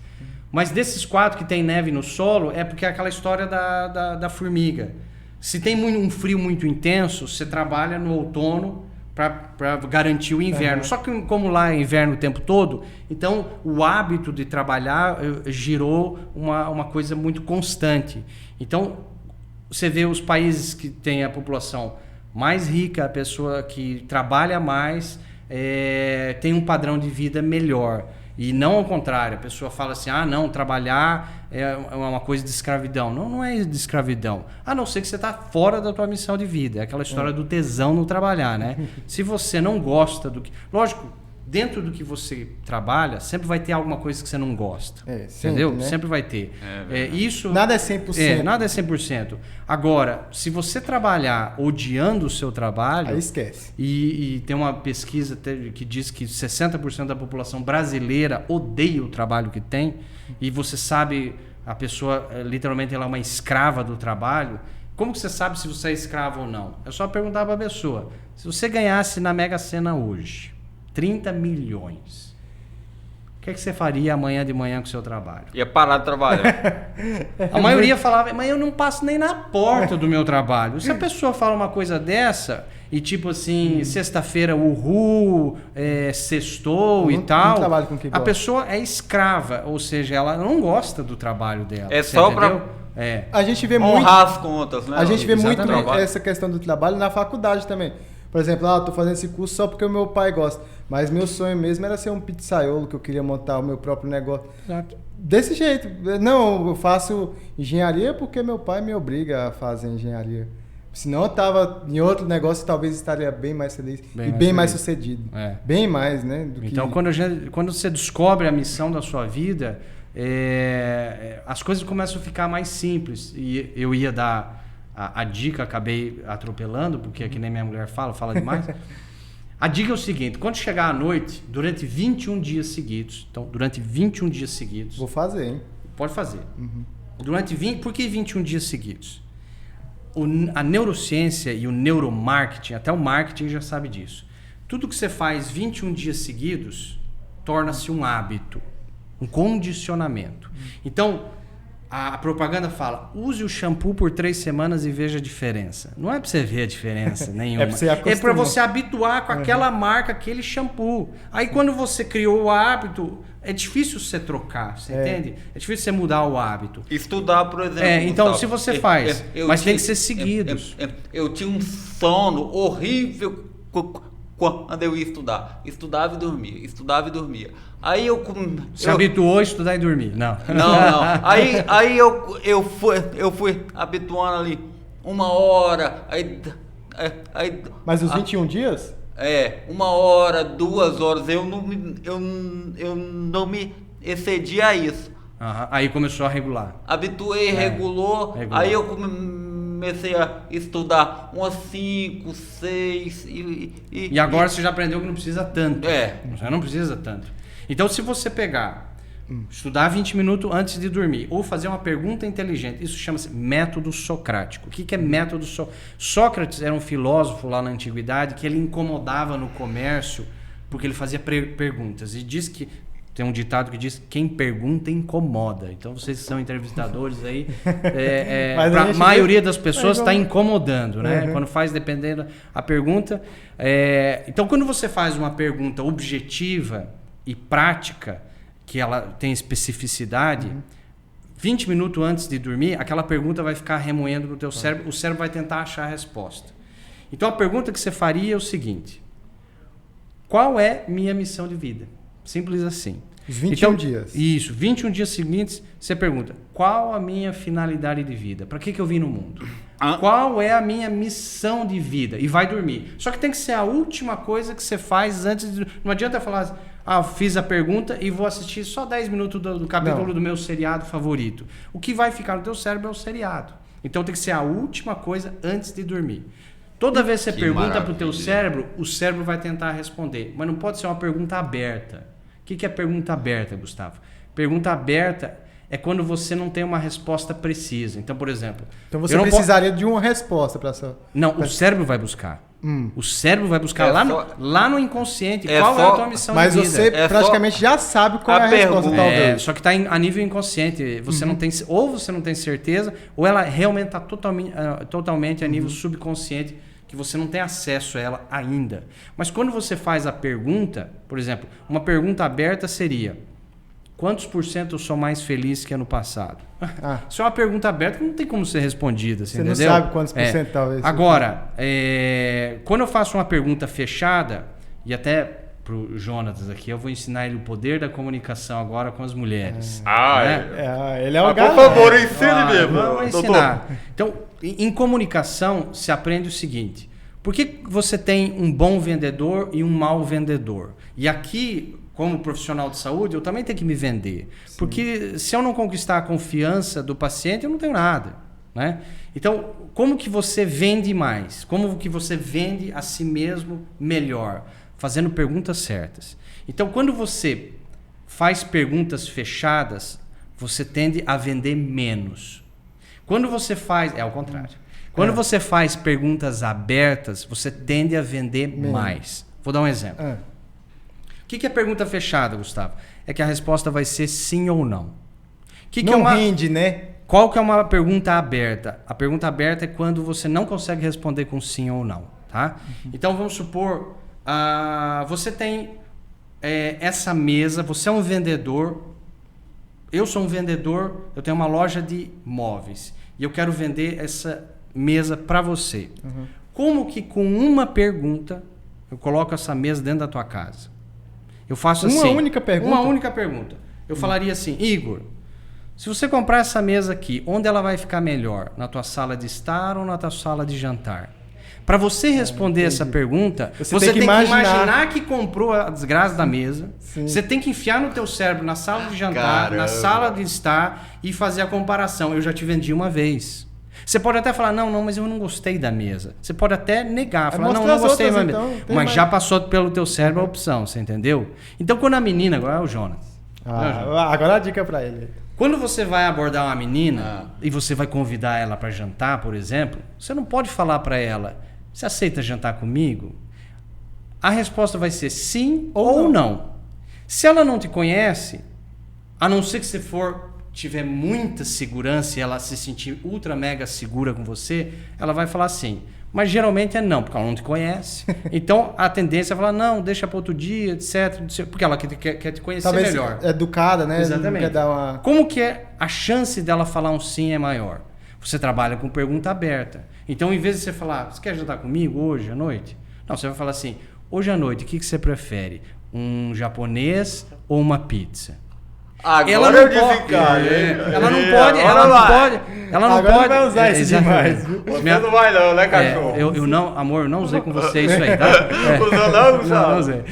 Speaker 3: Mas desses 4 que tem neve no solo, é porque é aquela história da formiga. Se tem um frio muito intenso, você trabalha no outono para garantir o inverno. Só que como lá é inverno o tempo todo, então o hábito de trabalhar girou uma coisa muito constante. Então, você vê os países que têm a população mais rica, a pessoa que trabalha mais, tem um padrão de vida melhor. E não ao contrário, a pessoa fala assim: ah, não, trabalhar é uma coisa de escravidão. Não, não é de escravidão. A não ser que você está fora da tua missão de vida. É aquela história do tesão no trabalhar, né? Se você não gosta do que... Lógico, dentro do que você trabalha, sempre vai ter alguma coisa que você não gosta. Sempre, entendeu? Né? Sempre vai ter. Isso,
Speaker 1: nada é 100%.
Speaker 3: Nada é 100%. Agora, se você trabalhar odiando o seu trabalho...
Speaker 1: Aí esquece.
Speaker 3: E tem uma pesquisa que diz que 60% da população brasileira odeia o trabalho que tem. E você sabe, a pessoa, literalmente, ela é uma escrava do trabalho. Como que você sabe se você é escravo ou não? É só perguntar para a pessoa. Se você ganhasse na Mega Sena hoje 30 milhões. O que você faria amanhã de manhã com o seu trabalho?
Speaker 4: Ia parar de trabalhar.
Speaker 3: A maioria falava: mas eu não passo nem na porta do meu trabalho. Se a pessoa fala uma coisa dessa, e tipo assim, sexta-feira, uhul, sextou e tal, a pessoa é escrava, ou seja, ela não gosta do trabalho dela.
Speaker 4: É só para
Speaker 1: a gente vê
Speaker 4: honrar as contas, né?
Speaker 1: A gente vê muito essa questão do trabalho na faculdade também. Por exemplo, eu tô fazendo esse curso só porque o meu pai gosta. Mas meu sonho mesmo era ser um pizzaiolo, que eu queria montar o meu próprio negócio.
Speaker 3: Exato.
Speaker 1: Desse jeito. Não, eu faço engenharia porque meu pai me obriga a fazer engenharia. Senão eu tava em outro negócio e talvez estaria bem mais feliz bem mais sucedido. Bem mais, né?
Speaker 3: Então, quando você descobre a missão da sua vida, as coisas começam a ficar mais simples. E eu ia dar a dica, acabei atropelando, porque é que nem minha mulher fala demais. A dica é o seguinte: quando chegar à noite, durante 21 dias seguidos,
Speaker 1: Vou fazer, hein?
Speaker 3: Pode fazer. Por que 21 dias seguidos? A neurociência e o neuromarketing, até o marketing já sabe disso. Tudo que você faz 21 dias seguidos torna-se um hábito, um condicionamento. Então, a propaganda fala: use o shampoo por 3 semanas e veja a diferença. Não é para você ver a diferença nenhuma. É para você habituar com aquela marca, aquele shampoo. Aí quando você criou o hábito, é difícil você trocar, você entende? É difícil você mudar o hábito.
Speaker 4: Estudar, por exemplo.
Speaker 3: Então, se você faz, mas tem que ser seguidos.
Speaker 4: Eu tinha um sono horrível quando eu ia estudar. Estudava e dormia. Aí
Speaker 3: Se habituou a estudar e dormir? Não.
Speaker 4: Não. Aí eu fui habituando ali 1 hora.
Speaker 1: Mas os 21 dias?
Speaker 4: 1 hora, 2 horas. Eu não me excedi a isso.
Speaker 3: Aí começou a regular.
Speaker 4: Habituei, regulou. Aí eu comecei a estudar umas 5, 6
Speaker 3: e agora você já aprendeu que não precisa tanto. Você não precisa tanto. Então, se você pegar, estudar 20 minutos antes de dormir, ou fazer uma pergunta inteligente, isso chama-se método socrático. O que é método socrático? Sócrates era um filósofo lá na antiguidade que ele incomodava no comércio porque ele fazia perguntas. E diz que tem um ditado que diz: quem pergunta incomoda. Então, vocês que são entrevistadores aí, a maioria das pessoas está incomodando, né? Quando faz, dependendo a pergunta. Então, quando você faz uma pergunta objetiva e prática, que ela tem especificidade, 20 minutos antes de dormir, aquela pergunta vai ficar remoendo no teu cérebro, o cérebro vai tentar achar a resposta. Então, a pergunta que você faria é o seguinte: qual é minha missão de vida? Simples assim.
Speaker 1: Os 21 dias.
Speaker 3: Isso, 21 dias seguintes, você pergunta: qual a minha finalidade de vida? Para que eu vim no mundo? Qual é a minha missão de vida? E vai dormir. Só que tem que ser a última coisa que você faz antes de... Não adianta falar: fiz a pergunta e vou assistir só 10 minutos do capítulo do meu seriado favorito. O que vai ficar no teu cérebro é o seriado. Então tem que ser a última coisa antes de dormir. Toda vez que você pergunta para o teu cérebro, o cérebro vai tentar responder. Mas não pode ser uma pergunta aberta. O que é pergunta aberta, Gustavo? Pergunta aberta é quando você não tem uma resposta precisa. Então, por exemplo...
Speaker 1: Então você precisaria de uma resposta para essa...
Speaker 3: Não, o cérebro vai buscar. O cérebro vai buscar lá no inconsciente qual é a tua missão de vida.
Speaker 1: Mas você praticamente já sabe qual é a resposta, talvez.
Speaker 3: Só que está a nível inconsciente. Você não tem, ou você não tem certeza, ou ela realmente está totalmente a nível subconsciente, que você não tem acesso a ela ainda. Mas quando você faz a pergunta, por exemplo, uma pergunta aberta seria: quantos % eu sou mais feliz que ano passado? Isso é uma pergunta aberta que não tem como ser respondida. Você entendeu?
Speaker 1: Não sabe quantos % talvez.
Speaker 3: Agora, quando eu faço uma pergunta fechada, e até pro Jonatas aqui, eu vou ensinar ele o poder da comunicação agora com as mulheres.
Speaker 1: Ele é o
Speaker 4: por favor, ensine mesmo.
Speaker 3: Vamos ensinar. Então, em comunicação, se aprende o seguinte: por que você tem um bom vendedor e um mau vendedor? E aqui, como profissional de saúde, eu também tenho que me vender. Sim. Porque se eu não conquistar a confiança do paciente, eu não tenho nada, né? Então, como que você vende mais? Como que você vende a si mesmo melhor? Fazendo perguntas certas. Então, quando você faz perguntas fechadas, você tende a vender menos. Quando você faz... É ao contrário. Quando você faz perguntas abertas, você tende a vender mais. Vou dar um exemplo. O que é pergunta fechada, Gustavo? É que a resposta vai ser sim ou não.
Speaker 1: Rende, né?
Speaker 3: Qual que é uma pergunta aberta? A pergunta aberta é quando você não consegue responder com sim ou não. Tá? Então, vamos supor... você tem essa mesa, você é um vendedor, eu sou um vendedor, eu tenho uma loja de móveis e eu quero vender essa mesa para você. Como que com uma pergunta eu coloco essa mesa dentro da tua casa? Eu faço assim.
Speaker 1: Uma única pergunta?
Speaker 3: Uma única pergunta. Eu falaria assim, Igor, se você comprar essa mesa aqui, onde ela vai ficar melhor? Na tua sala de estar ou na tua sala de jantar? Para você responder essa pergunta, você tem que imaginar que comprou a desgraça da mesa. Sim. Você tem que enfiar no teu cérebro na sala de jantar, na sala de estar e fazer a comparação. Eu já te vendi uma vez. Você pode até falar, não, mas eu não gostei da mesa. Você pode até negar, falar, não gostei da mesa. Então, mas já passou pelo teu cérebro a opção, você entendeu? Então, quando a menina, agora é o Jonas.
Speaker 1: Agora a dica pra ele.
Speaker 3: Quando você vai abordar uma menina e você vai convidar ela para jantar, por exemplo, você não pode falar para ela, você aceita jantar comigo? A resposta vai ser sim ou não. Se ela não te conhece, a não ser que você tiver muita segurança e ela se sentir ultra mega segura com você, ela vai falar sim. Mas geralmente é não, porque ela não te conhece. Então a tendência é falar, não, deixa para outro dia, etc. Porque ela quer te conhecer
Speaker 1: talvez
Speaker 3: melhor.
Speaker 1: Educada, né?
Speaker 3: Exatamente.
Speaker 1: Quer dar uma...
Speaker 3: Como que a chance dela falar um sim é maior? Você trabalha com pergunta aberta. Então, em vez de você falar, você quer jantar comigo hoje à noite? Não, você vai falar assim, hoje à noite, o que você prefere? Um japonês ou uma pizza?
Speaker 4: Agora
Speaker 3: ela não
Speaker 4: eu
Speaker 3: pode,
Speaker 4: disse, cara.
Speaker 3: Ela não pode, ela não pode
Speaker 1: vai usar isso demais.
Speaker 4: Você não vai não, né, cachorro?
Speaker 3: Eu não, amor, eu não usei com você isso aí, tá?
Speaker 4: Usou não, Gustavo?
Speaker 3: Não usei.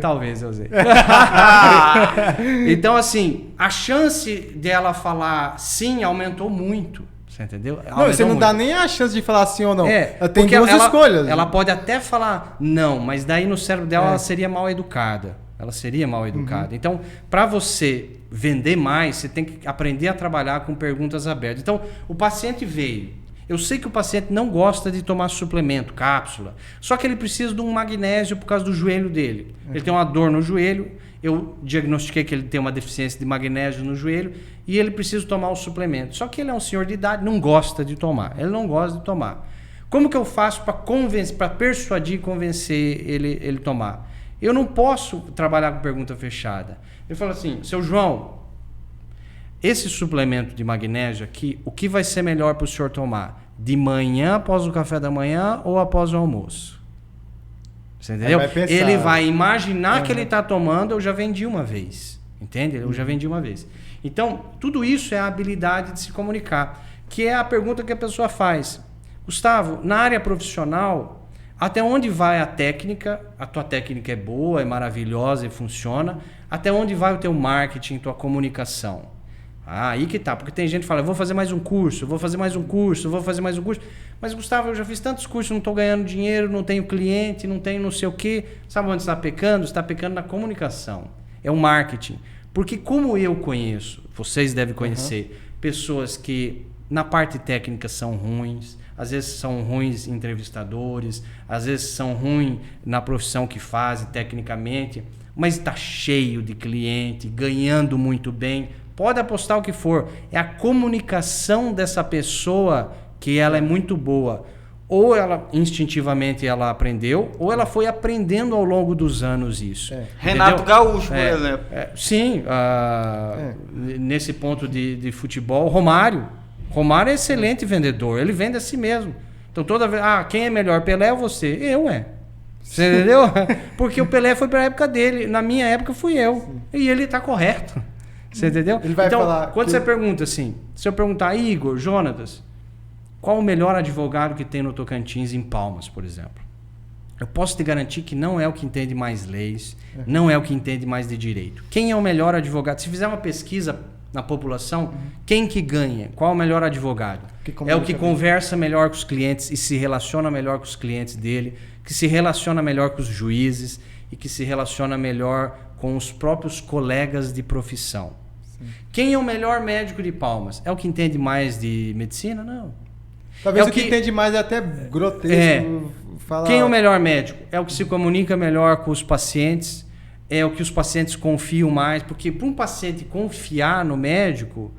Speaker 3: Talvez eu usei. Então, assim, a chance dela falar sim aumentou muito. Você entendeu?
Speaker 1: Não, você não dá nem a chance de falar sim ou não. Tem
Speaker 3: porque
Speaker 1: duas escolhas.
Speaker 3: Ela pode até falar não, mas daí no cérebro dela ela seria mal educada. Ela seria mal educada. Então, para você vender mais, você tem que aprender a trabalhar com perguntas abertas. Então, o paciente veio. Eu sei que o paciente não gosta de tomar suplemento, cápsula. Só que ele precisa de um magnésio por causa do joelho dele. Ele tem uma dor no joelho. Eu diagnostiquei que ele tem uma deficiência de magnésio no joelho e ele precisa tomar o suplemento. Só que ele é um senhor de idade, não gosta de tomar. Ele não gosta de tomar. Como que eu faço para persuadir e convencer ele tomar? Eu não posso trabalhar com pergunta fechada. Ele fala assim, seu João, esse suplemento de magnésio aqui, o que vai ser melhor para o senhor tomar? De manhã após o café da manhã ou após o almoço? Você entendeu? Ele vai imaginar que ele está tomando, eu já vendi uma vez. Entende? Eu já vendi uma vez. Então, tudo isso é a habilidade de se comunicar, que é a pergunta que a pessoa faz. Gustavo, na área profissional... Até onde vai a técnica? A tua técnica é boa, é maravilhosa e funciona. Até onde vai o teu marketing, tua comunicação? Aí que tá, porque tem gente que fala, eu vou fazer mais um curso, vou fazer mais um curso, vou fazer mais um curso. Mas, Gustavo, eu já fiz tantos cursos, não estou ganhando dinheiro, não tenho cliente, não tenho não sei o quê. Sabe onde você está pecando? Você está pecando na comunicação. É o marketing. Porque como eu conheço, vocês devem conhecer, pessoas que na parte técnica são ruins, às vezes são ruins entrevistadores, às vezes são ruins na profissão que fazem tecnicamente, mas está cheio de cliente, ganhando muito bem. Pode apostar o que for. É a comunicação dessa pessoa que ela é muito boa. Ou ela instintivamente ela aprendeu, ou ela foi aprendendo ao longo dos anos isso.
Speaker 4: Renato Gaúcho, por exemplo.
Speaker 3: Sim, nesse ponto de futebol, Romário é excelente vendedor, ele vende a si mesmo. Então toda vez, quem é melhor, Pelé ou você? Eu, Você entendeu? Porque o Pelé foi para a época dele, na minha época fui eu. Sim. E ele está correto. Você entendeu?
Speaker 1: Ele vai
Speaker 3: então,
Speaker 1: falar
Speaker 3: quando você pergunta assim, se eu perguntar, Igor, Jonatas, qual o melhor advogado que tem no Tocantins em Palmas, por exemplo? Eu posso te garantir que não é o que entende mais leis, não é o que entende mais de direito. Quem é o melhor advogado? Se fizer uma pesquisa na população, quem que ganha? Qual o melhor advogado? É o que conversa melhor com os clientes e se relaciona melhor com os clientes dele, que se relaciona melhor com os juízes e que se relaciona melhor com os próprios colegas de profissão. Sim. Quem é o melhor médico de Palmas? É o que entende mais de medicina? Não.
Speaker 1: Talvez o que entende mais é até grotesco. Falar...
Speaker 3: Quem é o melhor médico? É o que se comunica melhor com os pacientes, é o que os pacientes confiam mais, porque para um paciente confiar no médico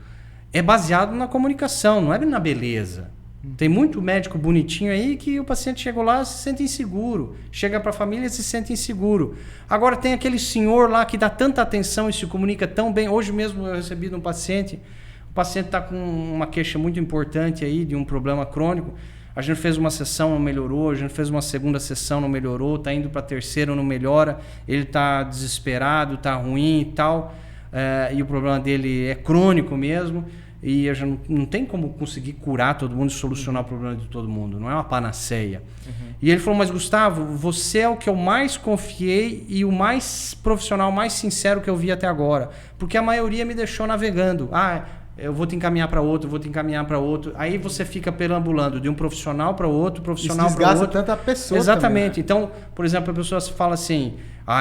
Speaker 3: é baseado na comunicação, não é na beleza. Tem muito médico bonitinho aí que o paciente chegou lá e se sente inseguro, chega para a família e se sente inseguro. Agora tem aquele senhor lá que dá tanta atenção e se comunica tão bem. Hoje mesmo eu recebi de um paciente, o paciente está com uma queixa muito importante aí de um problema crônico. a gente fez uma sessão, não melhorou, a gente fez uma segunda sessão, não melhorou, tá indo para a terceira, não melhora, ele tá desesperado, tá ruim e tal, e o problema dele é crônico mesmo, e a gente não tem como conseguir curar todo mundo e solucionar o problema de todo mundo, não é uma panaceia. E ele falou, mas Gustavo, você é o que eu mais confiei e o mais profissional, mais sincero que eu vi até agora, porque a maioria me deixou navegando. Eu vou te encaminhar para outro, vou te encaminhar para outro. Aí você fica perambulando de um profissional para outro, profissional para outro.
Speaker 1: Isso desgasta tanto a pessoa.
Speaker 3: Exatamente.
Speaker 1: Também, né?
Speaker 3: Então, por exemplo, a pessoa fala assim,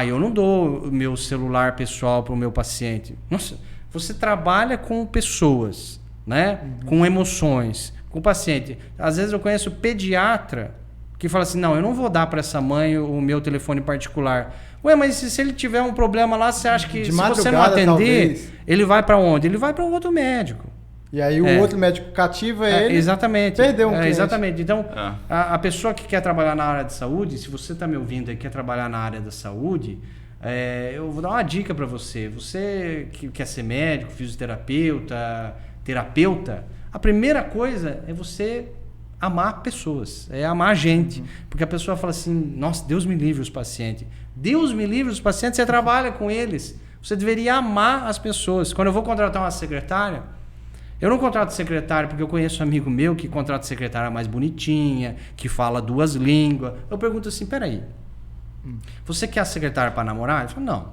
Speaker 3: eu não dou o meu celular pessoal para o meu paciente. Nossa, você trabalha com pessoas, né? Com emoções, com o paciente. Às vezes eu conheço pediatra que fala assim, não, eu não vou dar para essa mãe o meu telefone particular. Ué, mas se ele tiver um problema lá, você acha que se você não atender, talvez, ele vai para onde? Ele vai para um outro médico.
Speaker 1: E aí o outro médico cativa ele.
Speaker 3: Exatamente.
Speaker 1: Perdeu um cliente.
Speaker 3: Exatamente. Então, a pessoa que quer trabalhar na área de saúde, se você está me ouvindo e quer trabalhar na área da saúde, eu vou dar uma dica para você. Você que quer ser médico, fisioterapeuta, terapeuta, a primeira coisa é você amar pessoas, é amar a gente. Porque a pessoa fala assim, nossa, Deus me livre os pacientes. Deus me livre os pacientes, você trabalha com eles. Você deveria amar as pessoas. Quando eu vou contratar uma secretária, eu não contrato secretária porque eu conheço um amigo meu que contrata secretária mais bonitinha, que fala 2 línguas. Eu pergunto assim, peraí, você quer a secretária para namorar? Ele fala, não.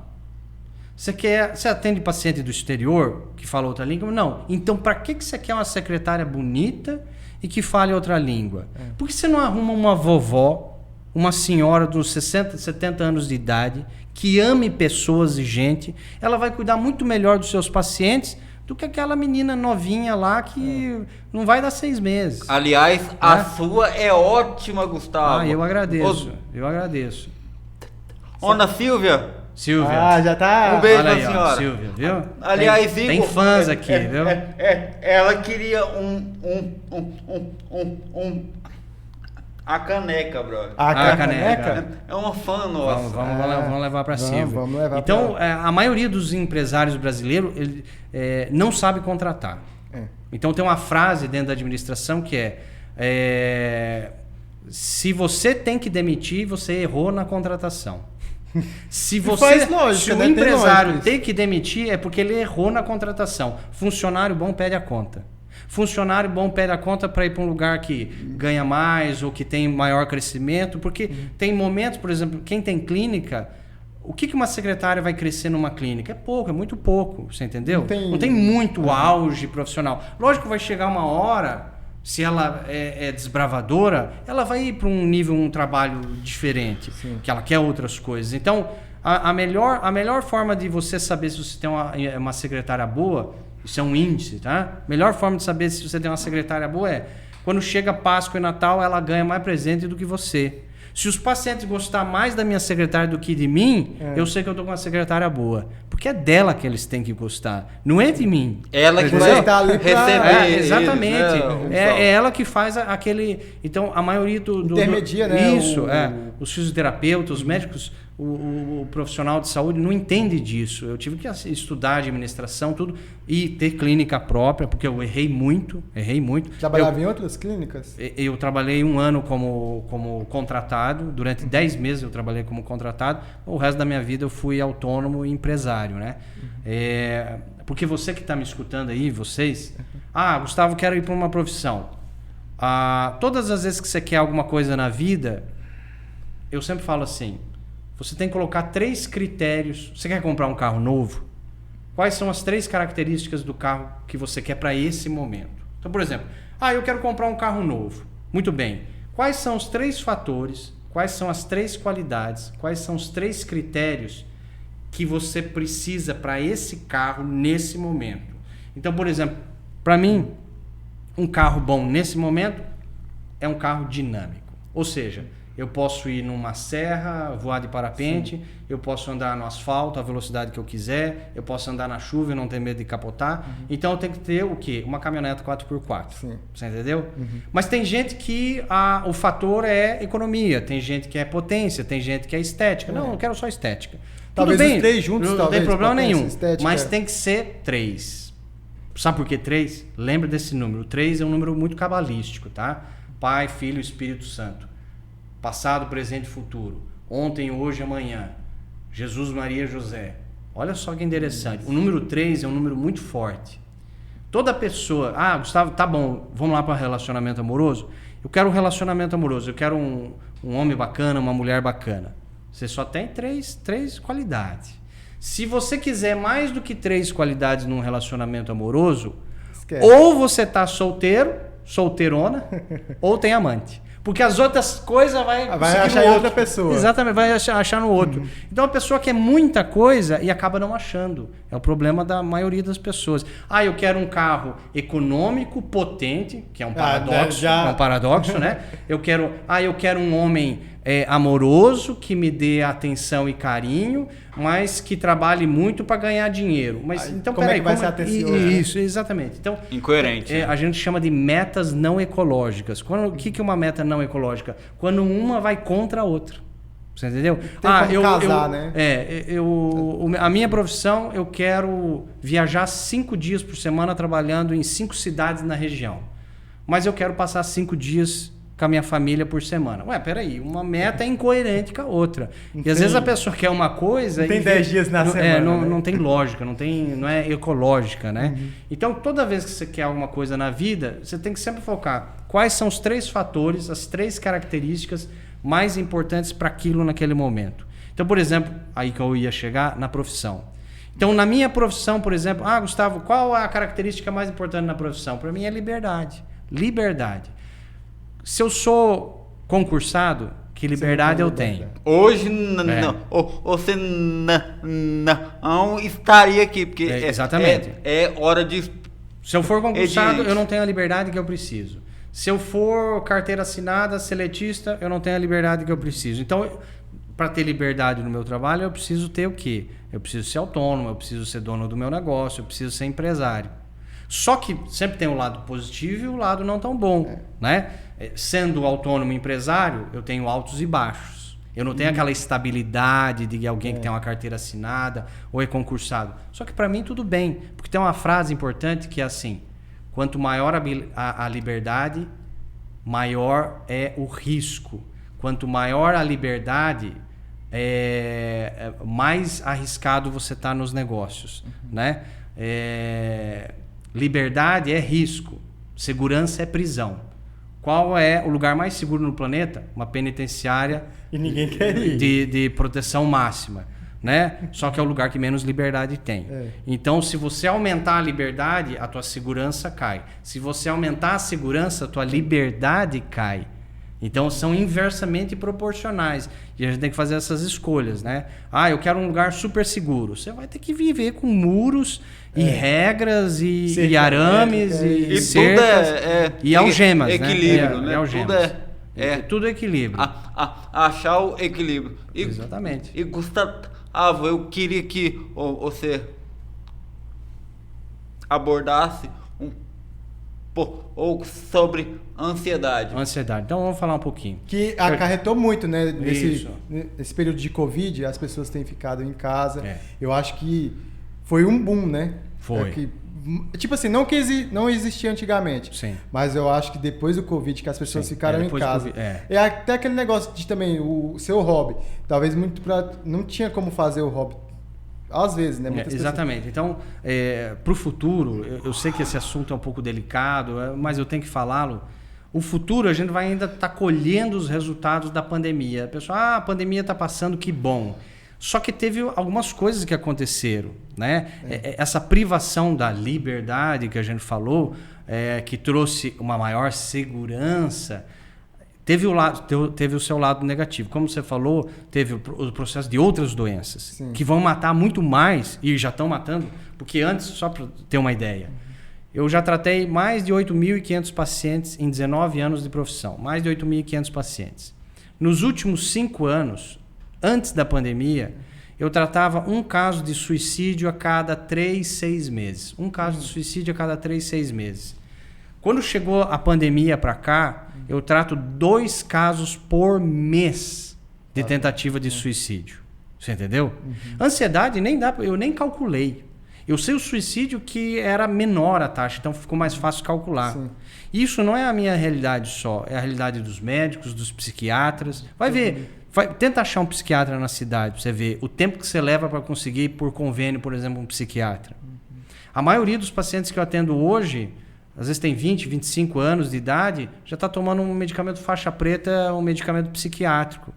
Speaker 3: Você atende paciente do exterior que fala outra língua? Não. Então, para que você quer uma secretária bonita e que fale outra língua? Por que você não arruma uma vovó, uma senhora dos 60, 70 anos de idade, que ame pessoas e gente? Ela vai cuidar muito melhor dos seus pacientes do que aquela menina novinha lá que não vai dar 6 meses.
Speaker 4: Aliás, a sua é ótima, Gustavo.
Speaker 3: Eu agradeço. Eu agradeço.
Speaker 4: Ana Silvia.
Speaker 1: Já tá.
Speaker 4: Um beijo
Speaker 3: Olha
Speaker 4: pra
Speaker 3: aí,
Speaker 4: senhora.
Speaker 3: Silvia, viu?
Speaker 4: Aliás,
Speaker 3: tem fãs aqui, viu?
Speaker 4: Ela queria a caneca, brother.
Speaker 1: A caneca?
Speaker 4: É uma fã nossa.
Speaker 3: Vamos levar para Silvia.
Speaker 1: Vamos levar
Speaker 3: então, a maioria dos empresários brasileiros não sabe contratar. Então, tem uma frase dentro da administração que se você tem que demitir, você errou na contratação. Se o empresário tem que demitir, é porque ele errou na contratação. Funcionário bom pede a conta. Funcionário bom pede a conta para ir para um lugar que ganha mais ou que tem maior crescimento, porque tem momentos, por exemplo, quem tem clínica, o que uma secretária vai crescer numa clínica? É pouco, é muito pouco, você entendeu? Não tem muito auge profissional. Lógico que vai chegar uma hora, se ela é desbravadora, ela vai ir para um trabalho diferente, que ela quer outras coisas. Então, a melhor forma de você saber se você tem uma secretária boa, isso é um índice, tá? A melhor forma de saber se você tem uma secretária boa é quando chega Páscoa e Natal, ela ganha mais presente do que você. Se os pacientes gostarem mais da minha secretária do que de mim, eu sei que eu estou com uma secretária boa. Porque é dela que eles têm que gostar, não é de mim.
Speaker 4: Ela que vai receber.
Speaker 3: Exatamente. É ela que faz aquele... Então, a maioria
Speaker 1: intermedia, né?
Speaker 3: Isso, os fisioterapeutas, os médicos, o profissional de saúde não entende disso. Eu tive que estudar administração, tudo, e ter clínica própria, porque eu errei muito.
Speaker 1: Trabalhava em outras clínicas?
Speaker 3: Eu trabalhei 1 ano como contratado, durante 10 meses eu trabalhei como contratado, o resto da minha vida eu fui autônomo e empresário, né? Porque você que está me escutando aí, vocês, Gustavo, quero ir para uma profissão. Todas as vezes que você quer alguma coisa na vida, eu sempre falo assim, você tem que colocar 3 critérios. Você quer comprar um carro novo? Quais são as 3 características do carro que você quer para esse momento? Então, por exemplo, eu quero comprar um carro novo. Muito bem. Quais são os 3 fatores? Quais são as 3 qualidades? Quais são os 3 critérios que você precisa para esse carro nesse momento? Então, por exemplo, para mim, um carro bom nesse momento é um carro dinâmico. Ou seja, eu posso ir numa serra, voar de parapente, eu posso andar no asfalto, a velocidade que eu quiser, eu posso andar na chuva e não ter medo de capotar. Então eu tenho que ter o quê? Uma caminhonete 4x4. Você entendeu? Mas tem gente que o fator é economia, tem gente que é potência, tem gente que é estética. Não, eu quero só estética.
Speaker 1: Talvez
Speaker 3: Tudo bem,
Speaker 1: os 3 juntos,
Speaker 3: não
Speaker 1: talvez,
Speaker 3: tem problema nenhum,
Speaker 1: estética.
Speaker 3: mas tem que ser 3. Sabe por que 3? Lembra desse número. 3 é um número muito cabalístico, tá? Pai, Filho e Espírito Santo. Passado, presente e futuro. Ontem, hoje e amanhã. Jesus, Maria, José. Olha só que interessante. O número 3 é um número muito forte. Toda pessoa... Ah, Gustavo, tá bom, vamos lá para relacionamento amoroso? Eu quero um relacionamento amoroso. Eu quero um homem bacana, uma mulher bacana. Você só tem três qualidades. Se você quiser mais do que 3 qualidades num relacionamento amoroso, esquece. Ou você tá solteiro, solteirona, ou tem amante. Porque as outras coisas vai
Speaker 1: achar em outra pessoa.
Speaker 3: Exatamente, vai achar no outro. Então a pessoa quer muita coisa e acaba não achando. É o problema da maioria das pessoas. Ah, eu quero um carro econômico, potente, que é um paradoxo, é um paradoxo, né? Eu quero um homem amoroso, que me dê atenção e carinho, mas que trabalhe muito para ganhar dinheiro. Mas então,
Speaker 1: como é que vai ser atenção?
Speaker 3: Isso, exatamente. Então,
Speaker 4: incoerente. Né?
Speaker 3: A gente chama de metas não ecológicas. O que é uma meta não ecológica? Quando uma vai contra a outra. Você entendeu?
Speaker 1: Tem como casar, né?
Speaker 3: A minha profissão, eu quero viajar 5 dias por semana trabalhando em 5 cidades na região. Mas eu quero passar 5 dias com a minha família por semana. Ué, peraí, uma meta é incoerente com a outra. E às vezes a pessoa quer uma coisa...
Speaker 1: Não tem 10 dias na semana.
Speaker 3: Não tem lógica, não é ecológica, né? Então, toda vez que você quer alguma coisa na vida, você tem que sempre focar quais são os 3 fatores, as 3 características mais importantes para aquilo naquele momento. Então, por exemplo, aí que eu ia chegar, na profissão. Então, na minha profissão, por exemplo, Gustavo, qual é a característica mais importante na profissão? Para mim é liberdade. Liberdade. Se eu sou concursado, que liberdade eu tenho?
Speaker 4: Hoje não. Você não estaria aqui, porque
Speaker 3: exatamente.
Speaker 4: É hora de...
Speaker 3: Se eu for concursado, eu não tenho a liberdade que eu preciso. Se eu for carteira assinada, seletista, eu não tenho a liberdade que eu preciso. Então, para ter liberdade no meu trabalho, eu preciso ter o quê? Eu preciso ser autônomo, eu preciso ser dono do meu negócio, eu preciso ser empresário. Só que sempre tem o lado positivo e o lado não tão bom, né? Sendo autônomo empresário, eu tenho altos e baixos. Eu não tenho aquela estabilidade de alguém que tem uma carteira assinada ou é concursado. Só que para mim tudo bem, porque tem uma frase importante que é assim: quanto maior a liberdade, maior é o risco. Quanto maior a liberdade, mais arriscado você está nos negócios, né? Liberdade é risco, segurança é prisão. Qual é o lugar mais seguro no planeta? Uma penitenciária
Speaker 1: e ninguém quer ir.
Speaker 3: De proteção máxima, né? Só que é o lugar que menos liberdade tem. Então, se você aumentar a liberdade, a tua segurança cai. Se você aumentar a segurança, a tua liberdade cai. Então, são inversamente proporcionais. E a gente tem que fazer essas escolhas, né? Eu quero um lugar super seguro. Você vai ter que viver com muros e regras e arames e cercas e algemas,
Speaker 4: equilíbrio, né?
Speaker 3: E algemas. Tudo é equilíbrio.
Speaker 4: Achar o equilíbrio.
Speaker 3: Exatamente.
Speaker 4: E Gustavo, eu queria que você abordasse ou sobre ansiedade.
Speaker 3: Então vamos falar um pouquinho.
Speaker 1: Que acarretou muito, né? Nesse período de Covid, as pessoas têm ficado em casa. Eu acho que foi um boom, né?
Speaker 3: Foi.
Speaker 1: Tipo assim, não que não existia antigamente.
Speaker 3: Sim.
Speaker 1: Mas eu acho que depois do Covid, que as pessoas ficaram em casa. É até aquele negócio de também, o seu hobby. Talvez muito não tinha como fazer o hobby. Às vezes, né?
Speaker 3: Exatamente. Então, para o futuro, eu sei que esse assunto é um pouco delicado, mas eu tenho que falá-lo. O futuro, a gente vai ainda estar colhendo os resultados da pandemia. A pessoa, a pandemia está passando, que bom. Só que teve algumas coisas que aconteceram, né? Essa privação da liberdade que a gente falou, que trouxe uma maior segurança, teve o seu lado negativo. Como você falou, teve o processo de outras doenças que vão matar muito mais, e já estão matando, porque antes, só para ter uma ideia, eu já tratei mais de 8.500 pacientes em 19 anos de profissão, mais de 8.500 pacientes. Nos últimos 5 anos, antes da pandemia, eu tratava um caso de suicídio a cada 3, 6 meses. Um caso de suicídio a cada 3, 6 meses. Quando chegou a pandemia para cá, eu trato 2 casos por mês de tentativa de suicídio. Você entendeu? Ansiedade, eu nem calculei. Eu sei o suicídio que era menor a taxa, então ficou mais fácil calcular.
Speaker 1: Sim.
Speaker 3: Isso não é a minha realidade só, é a realidade dos médicos, dos psiquiatras. Vai ver, tenta achar um psiquiatra na cidade pra você ver o tempo que você leva para conseguir por convênio, por exemplo, um psiquiatra. A maioria dos pacientes que eu atendo hoje, às vezes tem 20, 25 anos de idade, já está tomando um medicamento faixa preta, um medicamento psiquiátrico.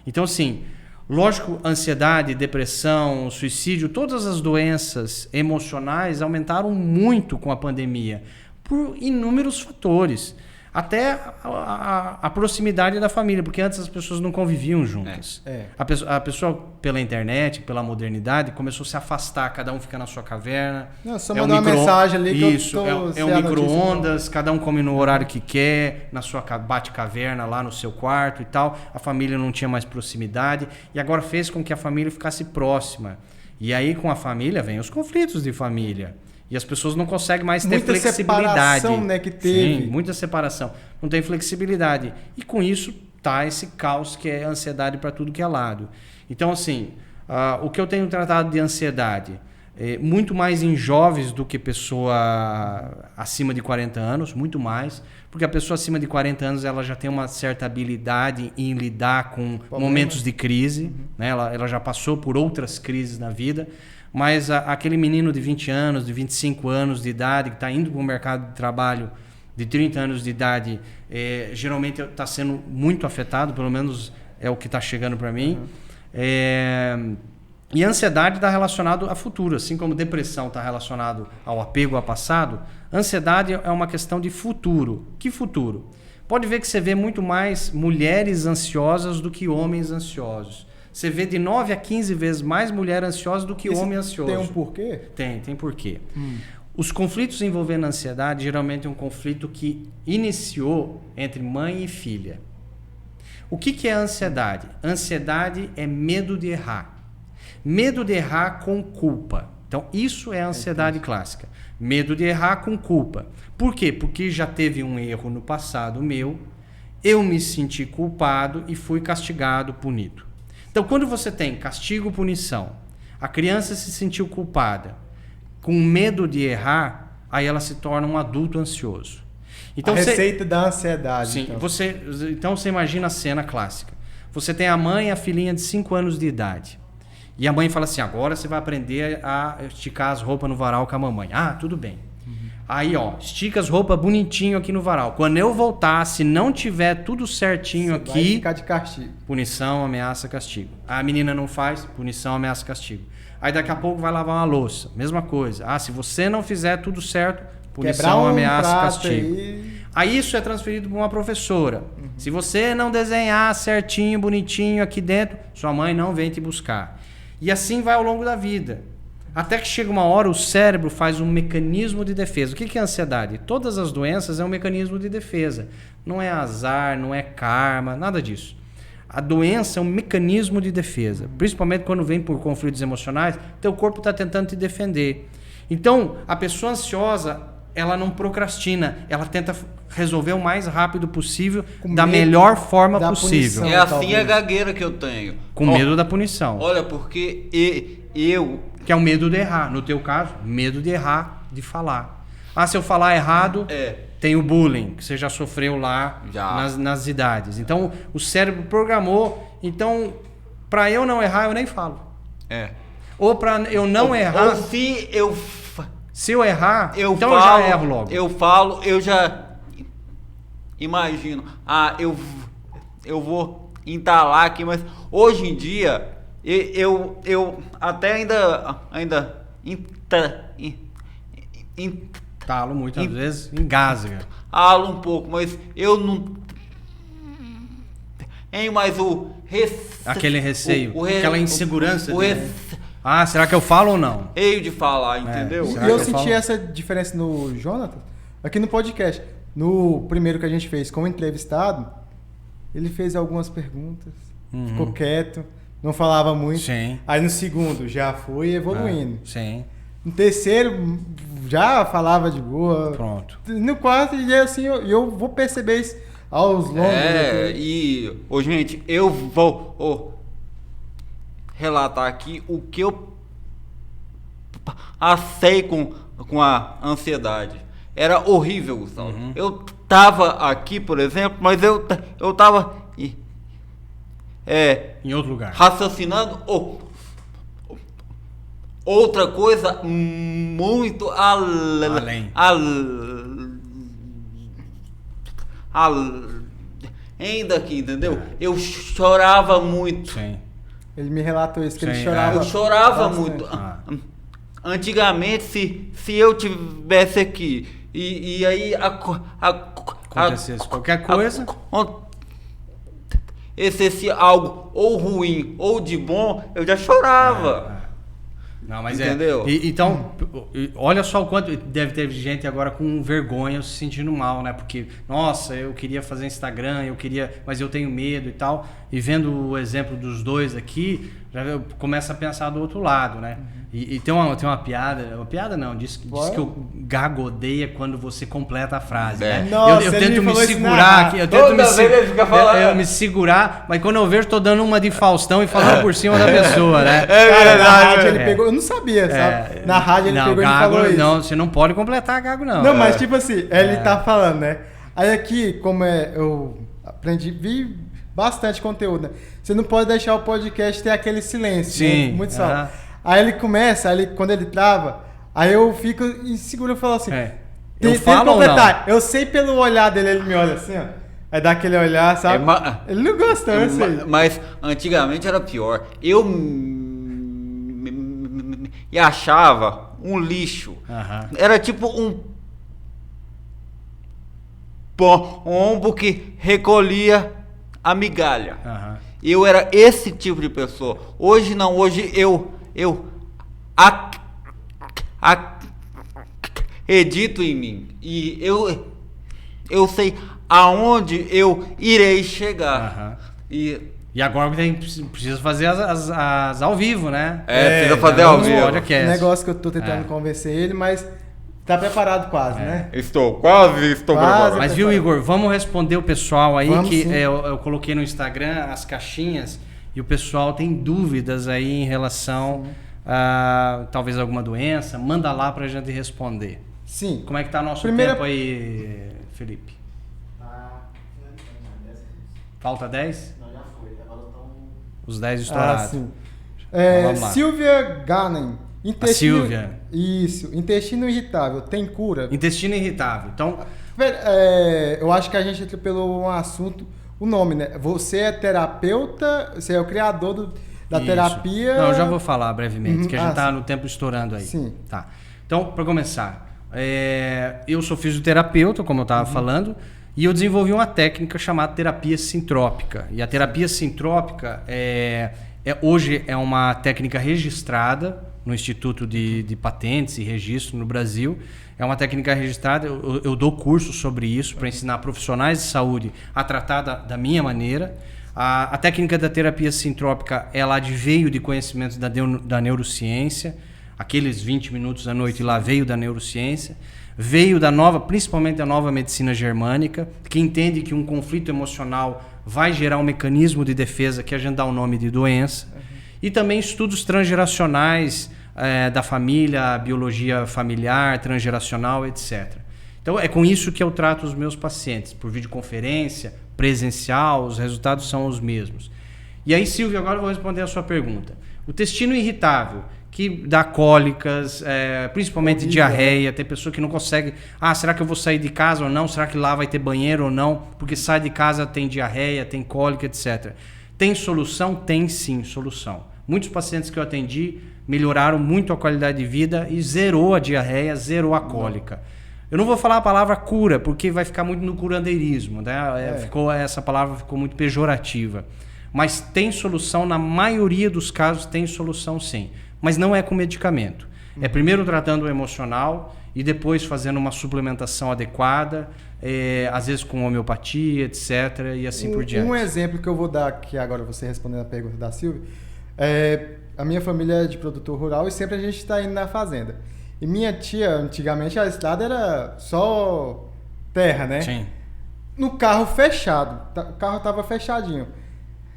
Speaker 3: Então, assim, lógico, ansiedade, depressão, suicídio, todas as doenças emocionais aumentaram muito com a pandemia, por inúmeros fatores. Até a proximidade da família, porque antes as pessoas não conviviam juntas. A pessoa, pela internet, pela modernidade, começou a se afastar, cada um fica na sua caverna.
Speaker 1: Não, só mandar uma mensagem ali que
Speaker 3: isso,
Speaker 1: eu tô...
Speaker 3: é um micro-ondas, cada um come no horário que quer, na sua bate-caverna lá no seu quarto e tal. A família não tinha mais proximidade e agora fez com que a família ficasse próxima. E aí com a família vem os conflitos de família. E as pessoas não conseguem mais ter
Speaker 1: muita
Speaker 3: flexibilidade.
Speaker 1: Separação, né, que teve.
Speaker 3: Sim, muita separação. Não tem flexibilidade. E com isso tá esse caos que é ansiedade para tudo que é lado. Então, assim, o que eu tenho tratado de ansiedade é muito mais em jovens do que pessoa acima de 40 anos, muito mais. Porque a pessoa acima de 40 anos ela já tem uma certa habilidade em lidar com momentos de crise. Né? Ela já passou por outras crises na vida. Mas aquele menino de 20 anos, de 25 anos de idade, que está indo para o mercado de trabalho de 30 anos de idade, geralmente está sendo muito afetado, pelo menos é o que está chegando para mim. E a ansiedade está relacionada a futuro, assim como depressão está relacionado ao apego ao passado, ansiedade é uma questão de futuro. Que futuro? Pode ver que você vê muito mais mulheres ansiosas do que homens ansiosos. Você vê de 9 a 15 vezes mais mulher ansiosa do que homem ansioso.
Speaker 1: Tem um porquê?
Speaker 3: Tem porquê. Os conflitos envolvendo ansiedade geralmente é um conflito que iniciou entre mãe e filha. O que é ansiedade? Ansiedade é medo de errar. Medo de errar com culpa. Então, isso é a ansiedade clássica. Medo de errar com culpa. Por quê? Porque já teve um erro no passado meu, eu me senti culpado e fui castigado, punido. Então, quando você tem castigo, punição, a criança se sentiu culpada, com medo de errar, aí ela se torna um adulto ansioso. Então,
Speaker 1: a receita da ansiedade.
Speaker 3: Sim, então você imagina a cena clássica. Você tem a mãe e a filhinha de 5 anos de idade. E a mãe fala assim, agora você vai aprender a esticar as roupas no varal com a mamãe. Ah, tudo bem. Aí, estica as roupas bonitinho aqui no varal. Quando eu voltar, se não tiver tudo certinho
Speaker 1: você
Speaker 3: aqui...
Speaker 1: vai ficar de castigo.
Speaker 3: Punição, ameaça, castigo. A menina não faz, punição, ameaça, castigo. Aí daqui a pouco vai lavar uma louça. Mesma coisa. Ah, se você não fizer tudo certo, punição, ameaça, castigo. Aí isso é transferido para uma professora. Se você não desenhar certinho, bonitinho aqui dentro, sua mãe não vem te buscar. E assim vai ao longo da vida. Até que chega uma hora, o cérebro faz um mecanismo de defesa. O que é a ansiedade? Todas as doenças é um mecanismo de defesa. Não é azar, não é karma, nada disso. A doença é um mecanismo de defesa. Principalmente quando vem por conflitos emocionais, teu corpo está tentando te defender. Então, a pessoa ansiosa, ela não procrastina. Ela tenta resolver o mais rápido possível, da melhor forma possível.
Speaker 4: É assim a gagueira que eu tenho.
Speaker 3: Com medo da punição.
Speaker 4: Olha, porque eu...
Speaker 3: Que é o medo de errar. No teu caso, medo de errar, de falar. Ah, se eu falar errado, tem o bullying, que você já sofreu lá nas idades. Então, o cérebro programou. Então, para eu não errar, eu nem falo. Ou para eu não errar...
Speaker 4: Ou
Speaker 3: se eu errar,
Speaker 4: eu
Speaker 3: então
Speaker 4: falo,
Speaker 3: eu já erro logo.
Speaker 4: Eu falo, eu já imagino. Ah, eu vou entalar aqui, mas hoje em dia... Eu até ainda
Speaker 3: Talo muitas vezes, engasga.
Speaker 4: Talo um pouco, mas eu não tenho mais
Speaker 3: aquele receio, aquela insegurança. Ah, será que eu falo ou não?
Speaker 4: De falar, entendeu?
Speaker 1: E eu senti essa diferença no Jonathan, aqui no podcast. No primeiro que a gente fez com o entrevistado, ele fez algumas perguntas, ficou quieto. Não falava muito.
Speaker 3: Sim.
Speaker 1: Aí no segundo já foi evoluindo.
Speaker 3: Sim.
Speaker 1: No terceiro já falava de boa.
Speaker 3: Pronto.
Speaker 1: No quarto, e assim, eu vou perceber isso aos longos.
Speaker 4: Gente, eu vou relatar aqui o que eu passei com a ansiedade. Era horrível, Gustavo. Eu tava aqui, por exemplo, mas eu tava
Speaker 3: em outro lugar.
Speaker 4: raciocinando outra coisa muito
Speaker 3: Além.
Speaker 4: Além daqui, entendeu? Eu chorava muito.
Speaker 3: Sim.
Speaker 1: Ele me relatou isso, que ele
Speaker 3: Sim,
Speaker 1: chorava.
Speaker 4: Eu chorava
Speaker 1: bastante.
Speaker 4: muito. Antigamente, se eu tivesse aqui e aí
Speaker 3: Acontecesse qualquer coisa.
Speaker 4: Esse algo ou ruim ou de bom, eu já chorava.
Speaker 3: Não, mas
Speaker 4: Entendeu?
Speaker 3: Então, olha só o quanto deve ter gente agora com vergonha, se sentindo mal, né? Porque, nossa, eu queria fazer Instagram, mas eu tenho medo e tal. E vendo o exemplo dos dois aqui, já começa a pensar do outro lado, né? E tem uma piada não, diz que eu gagodeia quando você completa a frase, né?
Speaker 1: Nossa,
Speaker 3: eu
Speaker 1: ele
Speaker 3: tento
Speaker 1: me
Speaker 3: me
Speaker 1: falou isso
Speaker 3: segurar aqui,
Speaker 4: Toda vez ele fica falando.
Speaker 3: eu me segurar, mas quando eu vejo, tô dando uma de Faustão e falando por cima da pessoa, né?
Speaker 1: Cara, na rádio ele pegou, eu não sabia, sabe? Na rádio ele pegou e
Speaker 3: gago,
Speaker 1: falou isso.
Speaker 3: não, você não pode completar gago, não.
Speaker 1: Não, mas tipo assim, ele tá falando, né? Aí aqui, como eu vi bastante conteúdo, né? Você não pode deixar o podcast ter aquele silêncio,
Speaker 3: Sim,
Speaker 1: né? Muito só. Aí ele começa, quando ele trava, aí eu fico inseguro, eu falo assim,
Speaker 3: Eu falo ou
Speaker 1: completar. Eu sei pelo olhar dele, ele me olha assim, ó. Aí dá aquele olhar, sabe? Ele não gostou, eu sei.
Speaker 4: Mas antigamente era pior. Eu me achava um lixo. Era tipo um pombo que recolhia a migalha. Eu era esse tipo de pessoa. Hoje não, hoje eu acredito em mim. E eu sei aonde eu irei chegar.
Speaker 3: E agora precisa fazer as ao vivo, né?
Speaker 4: Precisa fazer ao vivo.
Speaker 1: O negócio que eu tô tentando convencer ele, mas tá preparado quase, né?
Speaker 4: Estou preparado.
Speaker 3: Mas viu, Igor, vamos responder o pessoal aí,
Speaker 1: Vamos,
Speaker 3: que
Speaker 1: sim.
Speaker 3: eu coloquei no Instagram as caixinhas e o pessoal tem dúvidas aí em relação a talvez alguma doença. Manda lá pra gente responder.
Speaker 1: Sim.
Speaker 3: Como é que tá nosso
Speaker 1: Primeira-
Speaker 3: tempo aí, Felipe? Falta 10?
Speaker 5: Não, já foi. Agora estão.
Speaker 3: Os 10 estourados.
Speaker 1: sim.
Speaker 3: Então vamos lá.
Speaker 1: Silvia Ganem.
Speaker 3: Silvia.
Speaker 1: Isso. Intestino irritável. Tem cura?
Speaker 3: Intestino irritável. Então,
Speaker 1: Velho, eu acho que a gente atropelou um assunto, o nome, né? Você é terapeuta, você é o criador da
Speaker 3: isso.
Speaker 1: terapia.
Speaker 3: Não, eu já vou falar brevemente, que a gente
Speaker 1: Ah,
Speaker 3: tá
Speaker 1: sim.
Speaker 3: no tempo estourando aí.
Speaker 1: Sim.
Speaker 3: Tá. Então, para começar, eu sou fisioterapeuta, como eu estava falando, e eu desenvolvi uma técnica chamada terapia sintrópica. E a terapia sintrópica hoje é uma técnica registrada no Instituto de Patentes e Registro no Brasil. É uma técnica registrada, eu dou curso sobre isso para ensinar profissionais de saúde a tratar da minha maneira. A técnica da terapia sintrópica, ela adveio de conhecimentos da neurociência. Aqueles 20 minutos à noite lá veio da neurociência. Veio principalmente da nova medicina germânica, que entende que um conflito emocional vai gerar um mecanismo de defesa que a gente dá o nome de doença. E também estudos transgeracionais da família, biologia familiar, transgeracional, etc. Então é com isso que eu trato os meus pacientes, por videoconferência, presencial, os resultados são os mesmos. E aí, Silvio, agora eu vou responder a sua pergunta. O intestino irritável, que dá cólicas, principalmente diarreia, tem pessoa que não consegue, será que eu vou sair de casa ou não? Será que lá vai ter banheiro ou não? Porque sai de casa tem diarreia, tem cólica, etc. Tem solução? Tem sim solução. Muitos pacientes que eu atendi melhoraram muito a qualidade de vida e zerou a diarreia, zerou a cólica. Eu não vou falar a palavra cura, porque vai ficar muito no curandeirismo, né? Essa palavra ficou muito pejorativa. Mas tem solução, na maioria dos casos tem solução sim. Mas não é com medicamento. É primeiro tratando o emocional e depois fazendo uma suplementação adequada, às vezes com homeopatia, etc. e assim por diante.
Speaker 1: Um exemplo que eu vou dar aqui agora, você respondendo a pergunta da Silvia, a minha família é de produtor rural e sempre a gente está indo na fazenda. E minha tia, antigamente, a estrada era só terra, né?
Speaker 3: Sim.
Speaker 1: No carro fechado, o carro estava fechadinho.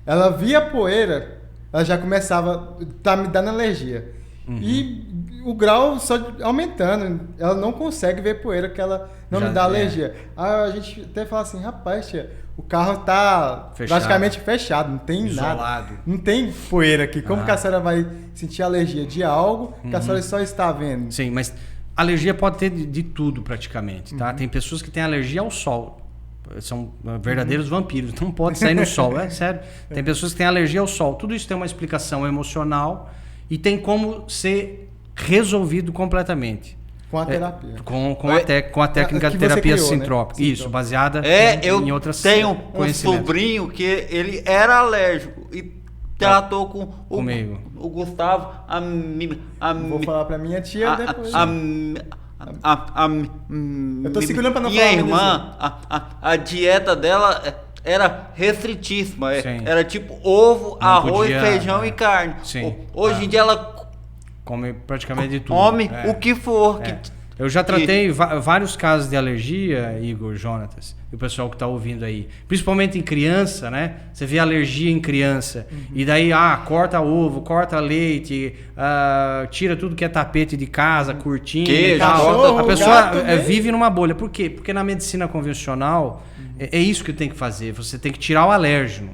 Speaker 1: Ela via poeira, ela já começava, tá me dando alergia. E o grau só aumentando. Ela não consegue ver poeira, que ela não me dá alergia. Aí a gente até fala assim, rapaz, tia, o carro tá praticamente fechado, não tem
Speaker 3: isolado.
Speaker 1: Nada. Não tem poeira aqui. Como que a senhora vai sentir alergia de algo que a senhora só está vendo?
Speaker 3: Sim, mas alergia pode ter de tudo praticamente, tá? Tem pessoas que têm alergia ao sol. São verdadeiros vampiros, não pode sair no sol, é sério. Tem pessoas que têm alergia ao sol. Tudo isso tem uma explicação emocional e tem como ser resolvido completamente.
Speaker 1: Com a terapia.
Speaker 3: Com a técnica de terapia sintrópica.
Speaker 1: Né?
Speaker 3: Isso, baseada em outras
Speaker 4: tenho um sobrinho que ele era alérgico e tratou com o Gustavo.
Speaker 1: Vou falar pra minha tia depois. Eu tô segurando pra não falar.
Speaker 4: Minha irmã, a dieta dela era restritíssima. Era tipo ovo, arroz, feijão e carne.
Speaker 3: Sim.
Speaker 4: Hoje em dia ela
Speaker 3: come praticamente de tudo.
Speaker 4: Come o que for.
Speaker 3: Eu já tratei vários casos de alergia, Igor, Jonatas, e o pessoal que está ouvindo aí. Principalmente em criança, né? Você vê alergia em criança. E daí, corta ovo, corta leite, tira tudo que é tapete de casa, cortina e tal. A pessoa vive numa bolha. Por quê? Porque na medicina convencional, é isso que tem que fazer. Você tem que tirar o alérgeno.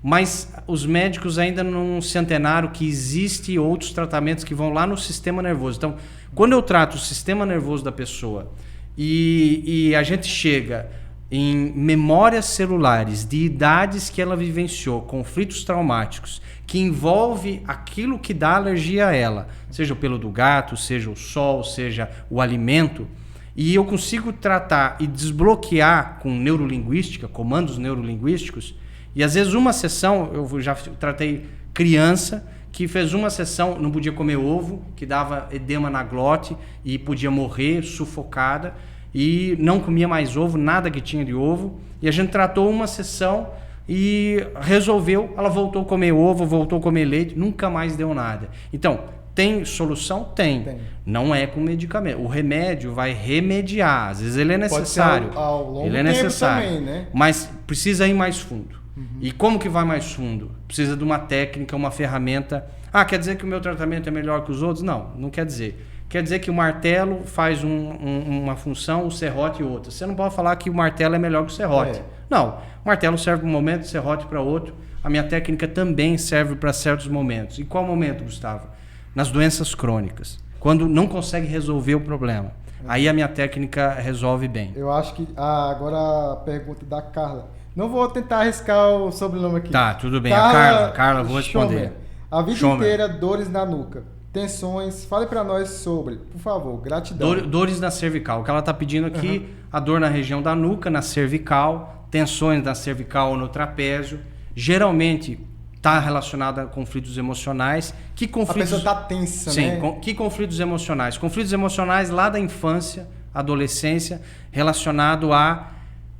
Speaker 3: Mas os médicos ainda não se antenaram que existem outros tratamentos que vão lá no sistema nervoso. Então, quando eu trato o sistema nervoso da pessoa e a gente chega em memórias celulares de idades que ela vivenciou, conflitos traumáticos, que envolve aquilo que dá alergia a ela, seja o pelo do gato, seja o sol, seja o alimento, e eu consigo tratar e desbloquear com neurolinguística, comandos neurolinguísticos. E às vezes uma sessão, eu já tratei criança que fez uma sessão, não podia comer ovo, que dava edema na glote e podia morrer sufocada, e não comia mais ovo, nada que tinha de ovo, e a gente tratou uma sessão e resolveu, ela voltou a comer ovo, voltou a comer leite, nunca mais deu nada. Então, tem solução? Tem. Não é com medicamento. O remédio vai remediar, às vezes ele é necessário.
Speaker 1: Pode ser ao longo
Speaker 3: ele é necessário,
Speaker 1: também, né?
Speaker 3: Mas precisa ir mais fundo. E como que vai mais fundo? Precisa de uma técnica, uma ferramenta. Quer dizer que o meu tratamento é melhor que os outros? Não quer dizer. Quer dizer que o martelo faz uma função, o serrote outra. Você não pode falar que o martelo é melhor que o serrote. Não, o martelo serve para um momento, o serrote para outro. A minha técnica também serve para certos momentos. E qual momento, Gustavo? Nas doenças crônicas. Quando não consegue resolver o problema. Aí a minha técnica resolve bem.
Speaker 1: Eu acho que agora a pergunta da Carla. Não vou tentar arriscar o sobrenome aqui.
Speaker 3: Tá, tudo bem. A Carla, vou responder.
Speaker 1: A vida inteira, dores na nuca. Tensões. Fale para nós sobre, por favor. Gratidão.
Speaker 3: Dores na cervical. O que ela está pedindo aqui, a dor na região da nuca, na cervical, tensões na cervical ou no trapézio. Geralmente está relacionada a conflitos emocionais. Que conflitos...
Speaker 1: A pessoa está tensa, né?
Speaker 3: Sim. Que conflitos emocionais? Conflitos emocionais lá da infância, adolescência, relacionado a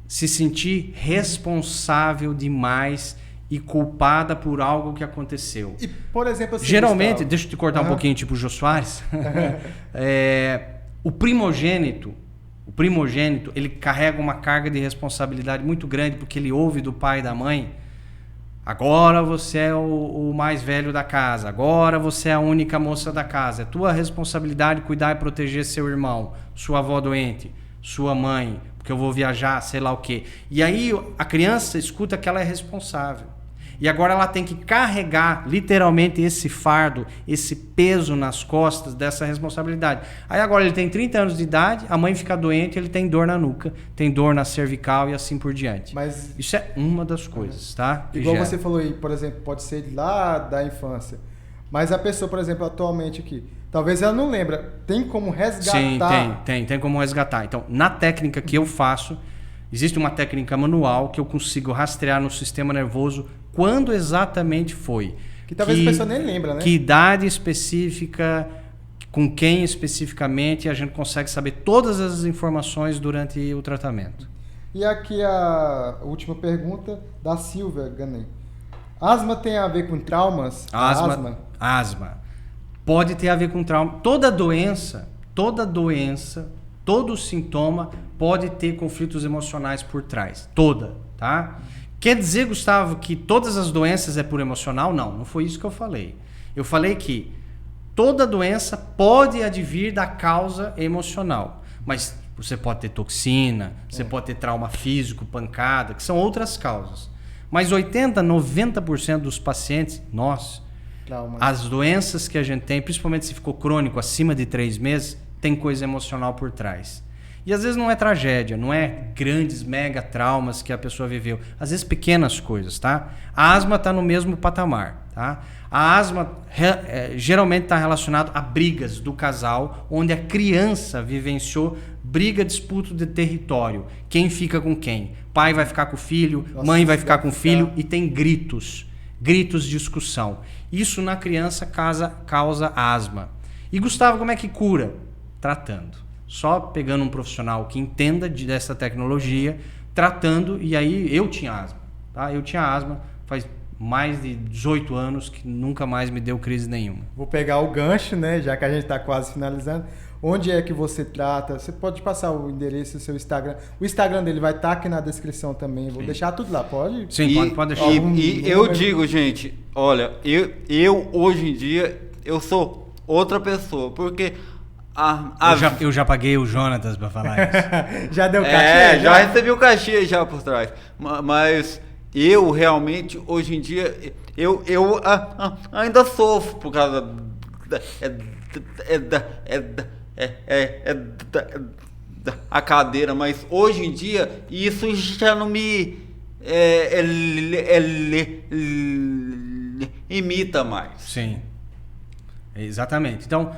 Speaker 3: se sentir responsável demais e culpada por algo que aconteceu.
Speaker 1: E, por exemplo, assim,
Speaker 3: geralmente,
Speaker 1: Gustavo,
Speaker 3: deixa eu te cortar um pouquinho, tipo o Jô Soares, o primogênito, ele carrega uma carga de responsabilidade muito grande, porque ele ouve do pai e da mãe: agora você é o mais velho da casa, agora você é a única moça da casa, é tua responsabilidade cuidar e proteger seu irmão, sua avó doente, sua mãe, porque eu vou viajar, sei lá o quê. E aí a criança escuta que ela é responsável. E agora ela tem que carregar literalmente esse fardo, esse peso nas costas dessa responsabilidade. Aí agora ele tem 30 anos de idade, a mãe fica doente, ele tem dor na nuca, tem dor na cervical e assim por diante.
Speaker 1: Mas
Speaker 3: isso é uma das coisas, tá?
Speaker 1: Igual você falou aí, por exemplo, pode ser lá da infância. Mas a pessoa, por exemplo, atualmente aqui, talvez ela não lembra. Tem como resgatar?
Speaker 3: Sim, tem como resgatar. Então, na técnica que eu faço, existe uma técnica manual que eu consigo rastrear no sistema nervoso quando exatamente foi.
Speaker 1: Que talvez a pessoa nem lembra, né?
Speaker 3: Que idade específica, com quem especificamente, a gente consegue saber todas as informações durante o tratamento.
Speaker 1: E aqui a última pergunta da Silvia Ganem. Asma tem a ver com traumas?
Speaker 3: Asma. Pode ter a ver com trauma. Toda doença, todo sintoma pode ter conflitos emocionais por trás. Toda, tá? Quer dizer, Gustavo, que todas as doenças é por emocional? Não foi isso que eu falei. Eu falei que toda doença pode advir da causa emocional. Mas você pode ter toxina, você pode ter trauma físico, pancada, que são outras causas. Mas 80%, 90% dos pacientes, as doenças que a gente tem, principalmente se ficou crônico acima de 3 meses, tem coisa emocional por trás. E às vezes não é tragédia, não é grandes mega traumas que a pessoa viveu. Às vezes pequenas coisas, tá? A asma está no mesmo patamar, tá? A asma geralmente está relacionada a brigas do casal, onde a criança vivenciou briga, disputa de território. Quem fica com quem? Pai vai ficar com o filho, mãe vai ficar com o filho e tem gritos, discussão. Isso na criança causa asma. E Gustavo, como é que cura? Tratando. Só pegando um profissional que entenda dessa tecnologia, tratando, e aí eu tinha asma. Tá? Eu tinha asma faz mais de 18 anos que nunca mais me deu crise nenhuma.
Speaker 1: Vou pegar o gancho, né? Já que a gente está quase finalizando. Onde é que você trata? Você pode passar o endereço do seu Instagram. O Instagram dele vai estar aqui na descrição também. Vou deixar tudo lá, pode?
Speaker 3: Sim, pode deixar.
Speaker 4: Eu digo, gente, olha, eu hoje em dia, eu sou outra pessoa, porque...
Speaker 3: Eu já paguei o Jonatas pra falar isso.
Speaker 1: Já deu cachê?
Speaker 4: Já recebi o cachê já por trás. Mas eu realmente, hoje em dia, eu ainda sofro por causa a cadeira, mas hoje em dia isso já não me imita mais.
Speaker 3: Sim. Exatamente. Então,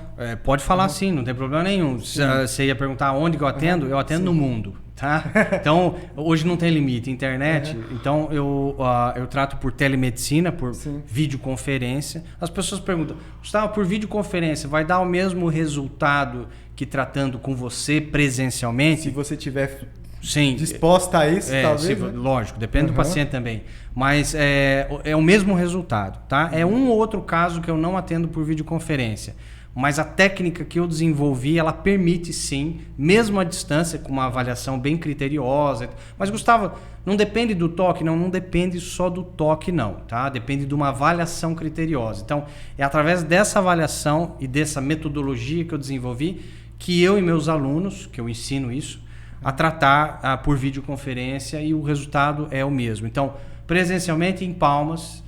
Speaker 3: pode falar sim, não tem problema nenhum. Você ia perguntar onde que eu atendo? Eu atendo no mundo, tá? Então, hoje não tem limite. Internet, então eu trato por telemedicina, por videoconferência. As pessoas perguntam, Gustavo, por videoconferência vai dar o mesmo resultado que tratando com você presencialmente?
Speaker 1: Se você tiver... Sim, disposta a isso, talvez? Né?
Speaker 3: Lógico, depende do paciente também. Mas é o mesmo resultado, tá? É um ou outro caso que eu não atendo por videoconferência. Mas a técnica que eu desenvolvi, ela permite sim, mesmo à distância, com uma avaliação bem criteriosa. Mas, Gustavo, não depende do toque? Não depende só do toque, não, tá? Depende de uma avaliação criteriosa. Então, é através dessa avaliação e dessa metodologia que eu desenvolvi que eu e meus alunos, que eu ensino isso, a tratar por videoconferência e o resultado é o mesmo. Então, presencialmente em Palmas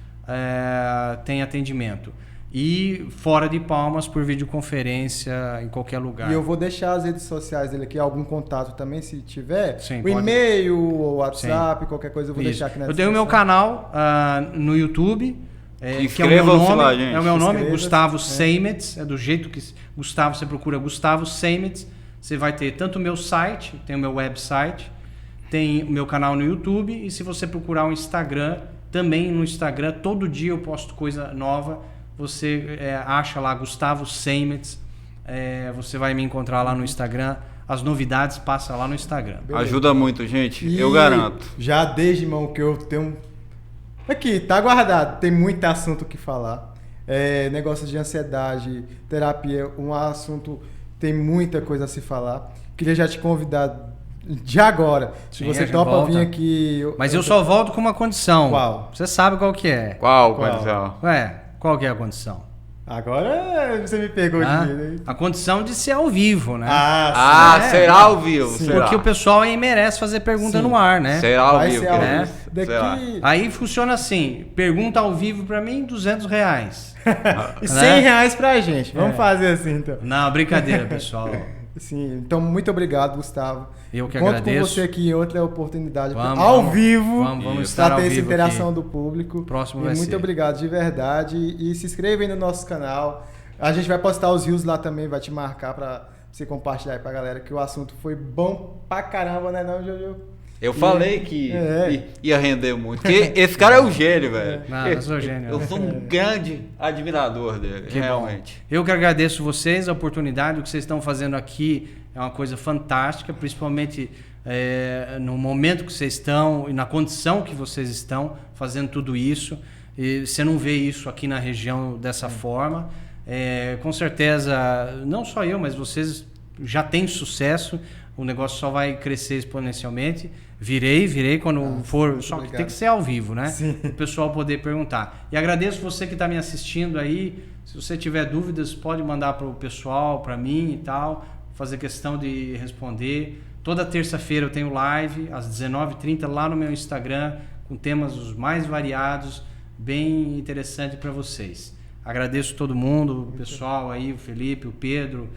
Speaker 3: tem atendimento. E fora de Palmas por videoconferência em qualquer lugar.
Speaker 1: E eu vou deixar as redes sociais dele aqui, algum contato também, se tiver.
Speaker 3: Sim,
Speaker 1: o e-mail, o WhatsApp, qualquer coisa eu vou deixar aqui na descrição.
Speaker 3: Eu tenho o meu canal no YouTube.
Speaker 4: Inscrevam-se lá, gente.
Speaker 3: É o meu nome, Gustavo Seimetz. É do jeito que... Gustavo, você procura Gustavo Seimetz. Você vai ter tanto o meu site, tem o meu website, tem o meu canal no YouTube, e se você procurar o Instagram, também no Instagram, todo dia eu posto coisa nova. Você acha lá Gustavo Seimetz, você vai me encontrar lá no Instagram. As novidades passam lá no Instagram.
Speaker 4: Beleza. Ajuda muito, gente, eu garanto.
Speaker 1: Já desde, irmão, que eu tenho... Aqui, tá guardado, tem muito assunto que falar. Negócio de ansiedade, terapia, um assunto... Tem muita coisa a se falar. Queria já te convidar de agora. Se você topa vir aqui...
Speaker 3: Mas eu só volto com uma condição.
Speaker 1: Qual?
Speaker 3: Você sabe qual que é.
Speaker 4: Qual condição?
Speaker 3: Qual que é a condição?
Speaker 1: Agora você me pegou de vida.
Speaker 3: A condição de ser ao vivo, né?
Speaker 4: Será ao vivo. Será?
Speaker 3: Porque o pessoal aí merece fazer pergunta no ar, né?
Speaker 4: Será ao vivo.
Speaker 3: Né?
Speaker 1: Daqui...
Speaker 3: Aí funciona assim, pergunta ao vivo pra mim, R$200.
Speaker 1: E R$100 pra gente. Vamos fazer assim, então.
Speaker 3: Não, brincadeira, pessoal.
Speaker 1: Sim, então muito obrigado, Gustavo.
Speaker 3: Eu que
Speaker 1: Conto
Speaker 3: agradeço.
Speaker 1: Com você aqui em outra oportunidade ao vivo.
Speaker 3: Vamos estar
Speaker 1: para ter
Speaker 3: ao
Speaker 1: essa
Speaker 3: vivo
Speaker 1: interação
Speaker 3: aqui.
Speaker 1: Do público.
Speaker 3: Próximo
Speaker 1: vai muito obrigado de verdade. E se inscreva aí no nosso canal. A gente vai postar os reels lá também, vai te marcar para você compartilhar aí pra galera, que o assunto foi bom pra caramba, né não, Jojo?
Speaker 4: Eu falei que ia render muito. Porque esse cara é o gênio, velho.
Speaker 3: Eu sou gênio.
Speaker 4: Eu sou um grande admirador dele, realmente.
Speaker 3: Bom. Eu que agradeço vocês, a oportunidade, o que vocês estão fazendo aqui é uma coisa fantástica, principalmente no momento que vocês estão e na condição que vocês estão fazendo tudo isso. E você não vê isso aqui na região dessa forma. Com certeza, não só eu, mas vocês já têm sucesso. o negócio só vai crescer exponencialmente. Virei quando for, só que tem que ser ao vivo, né? O pessoal poder perguntar. E agradeço você que está me assistindo aí. Se você tiver dúvidas, pode mandar para o pessoal, para mim e tal. Fazer questão de responder. Toda terça-feira eu tenho live às 19h30 lá no meu Instagram, com temas os mais variados, bem interessante para vocês. Agradeço todo mundo, o pessoal aí, o Felipe, o Pedro,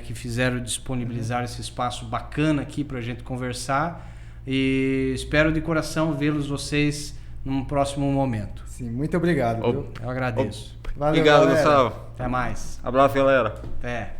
Speaker 3: que fizeram disponibilizar esse espaço bacana aqui para a gente conversar. E espero de coração vê-los vocês num próximo momento.
Speaker 1: Sim, muito obrigado. Viu?
Speaker 3: Eu agradeço.
Speaker 1: Valeu,
Speaker 4: obrigado,
Speaker 1: galera.
Speaker 4: Gustavo.
Speaker 3: Até mais.
Speaker 4: Abraço, galera.
Speaker 3: Até.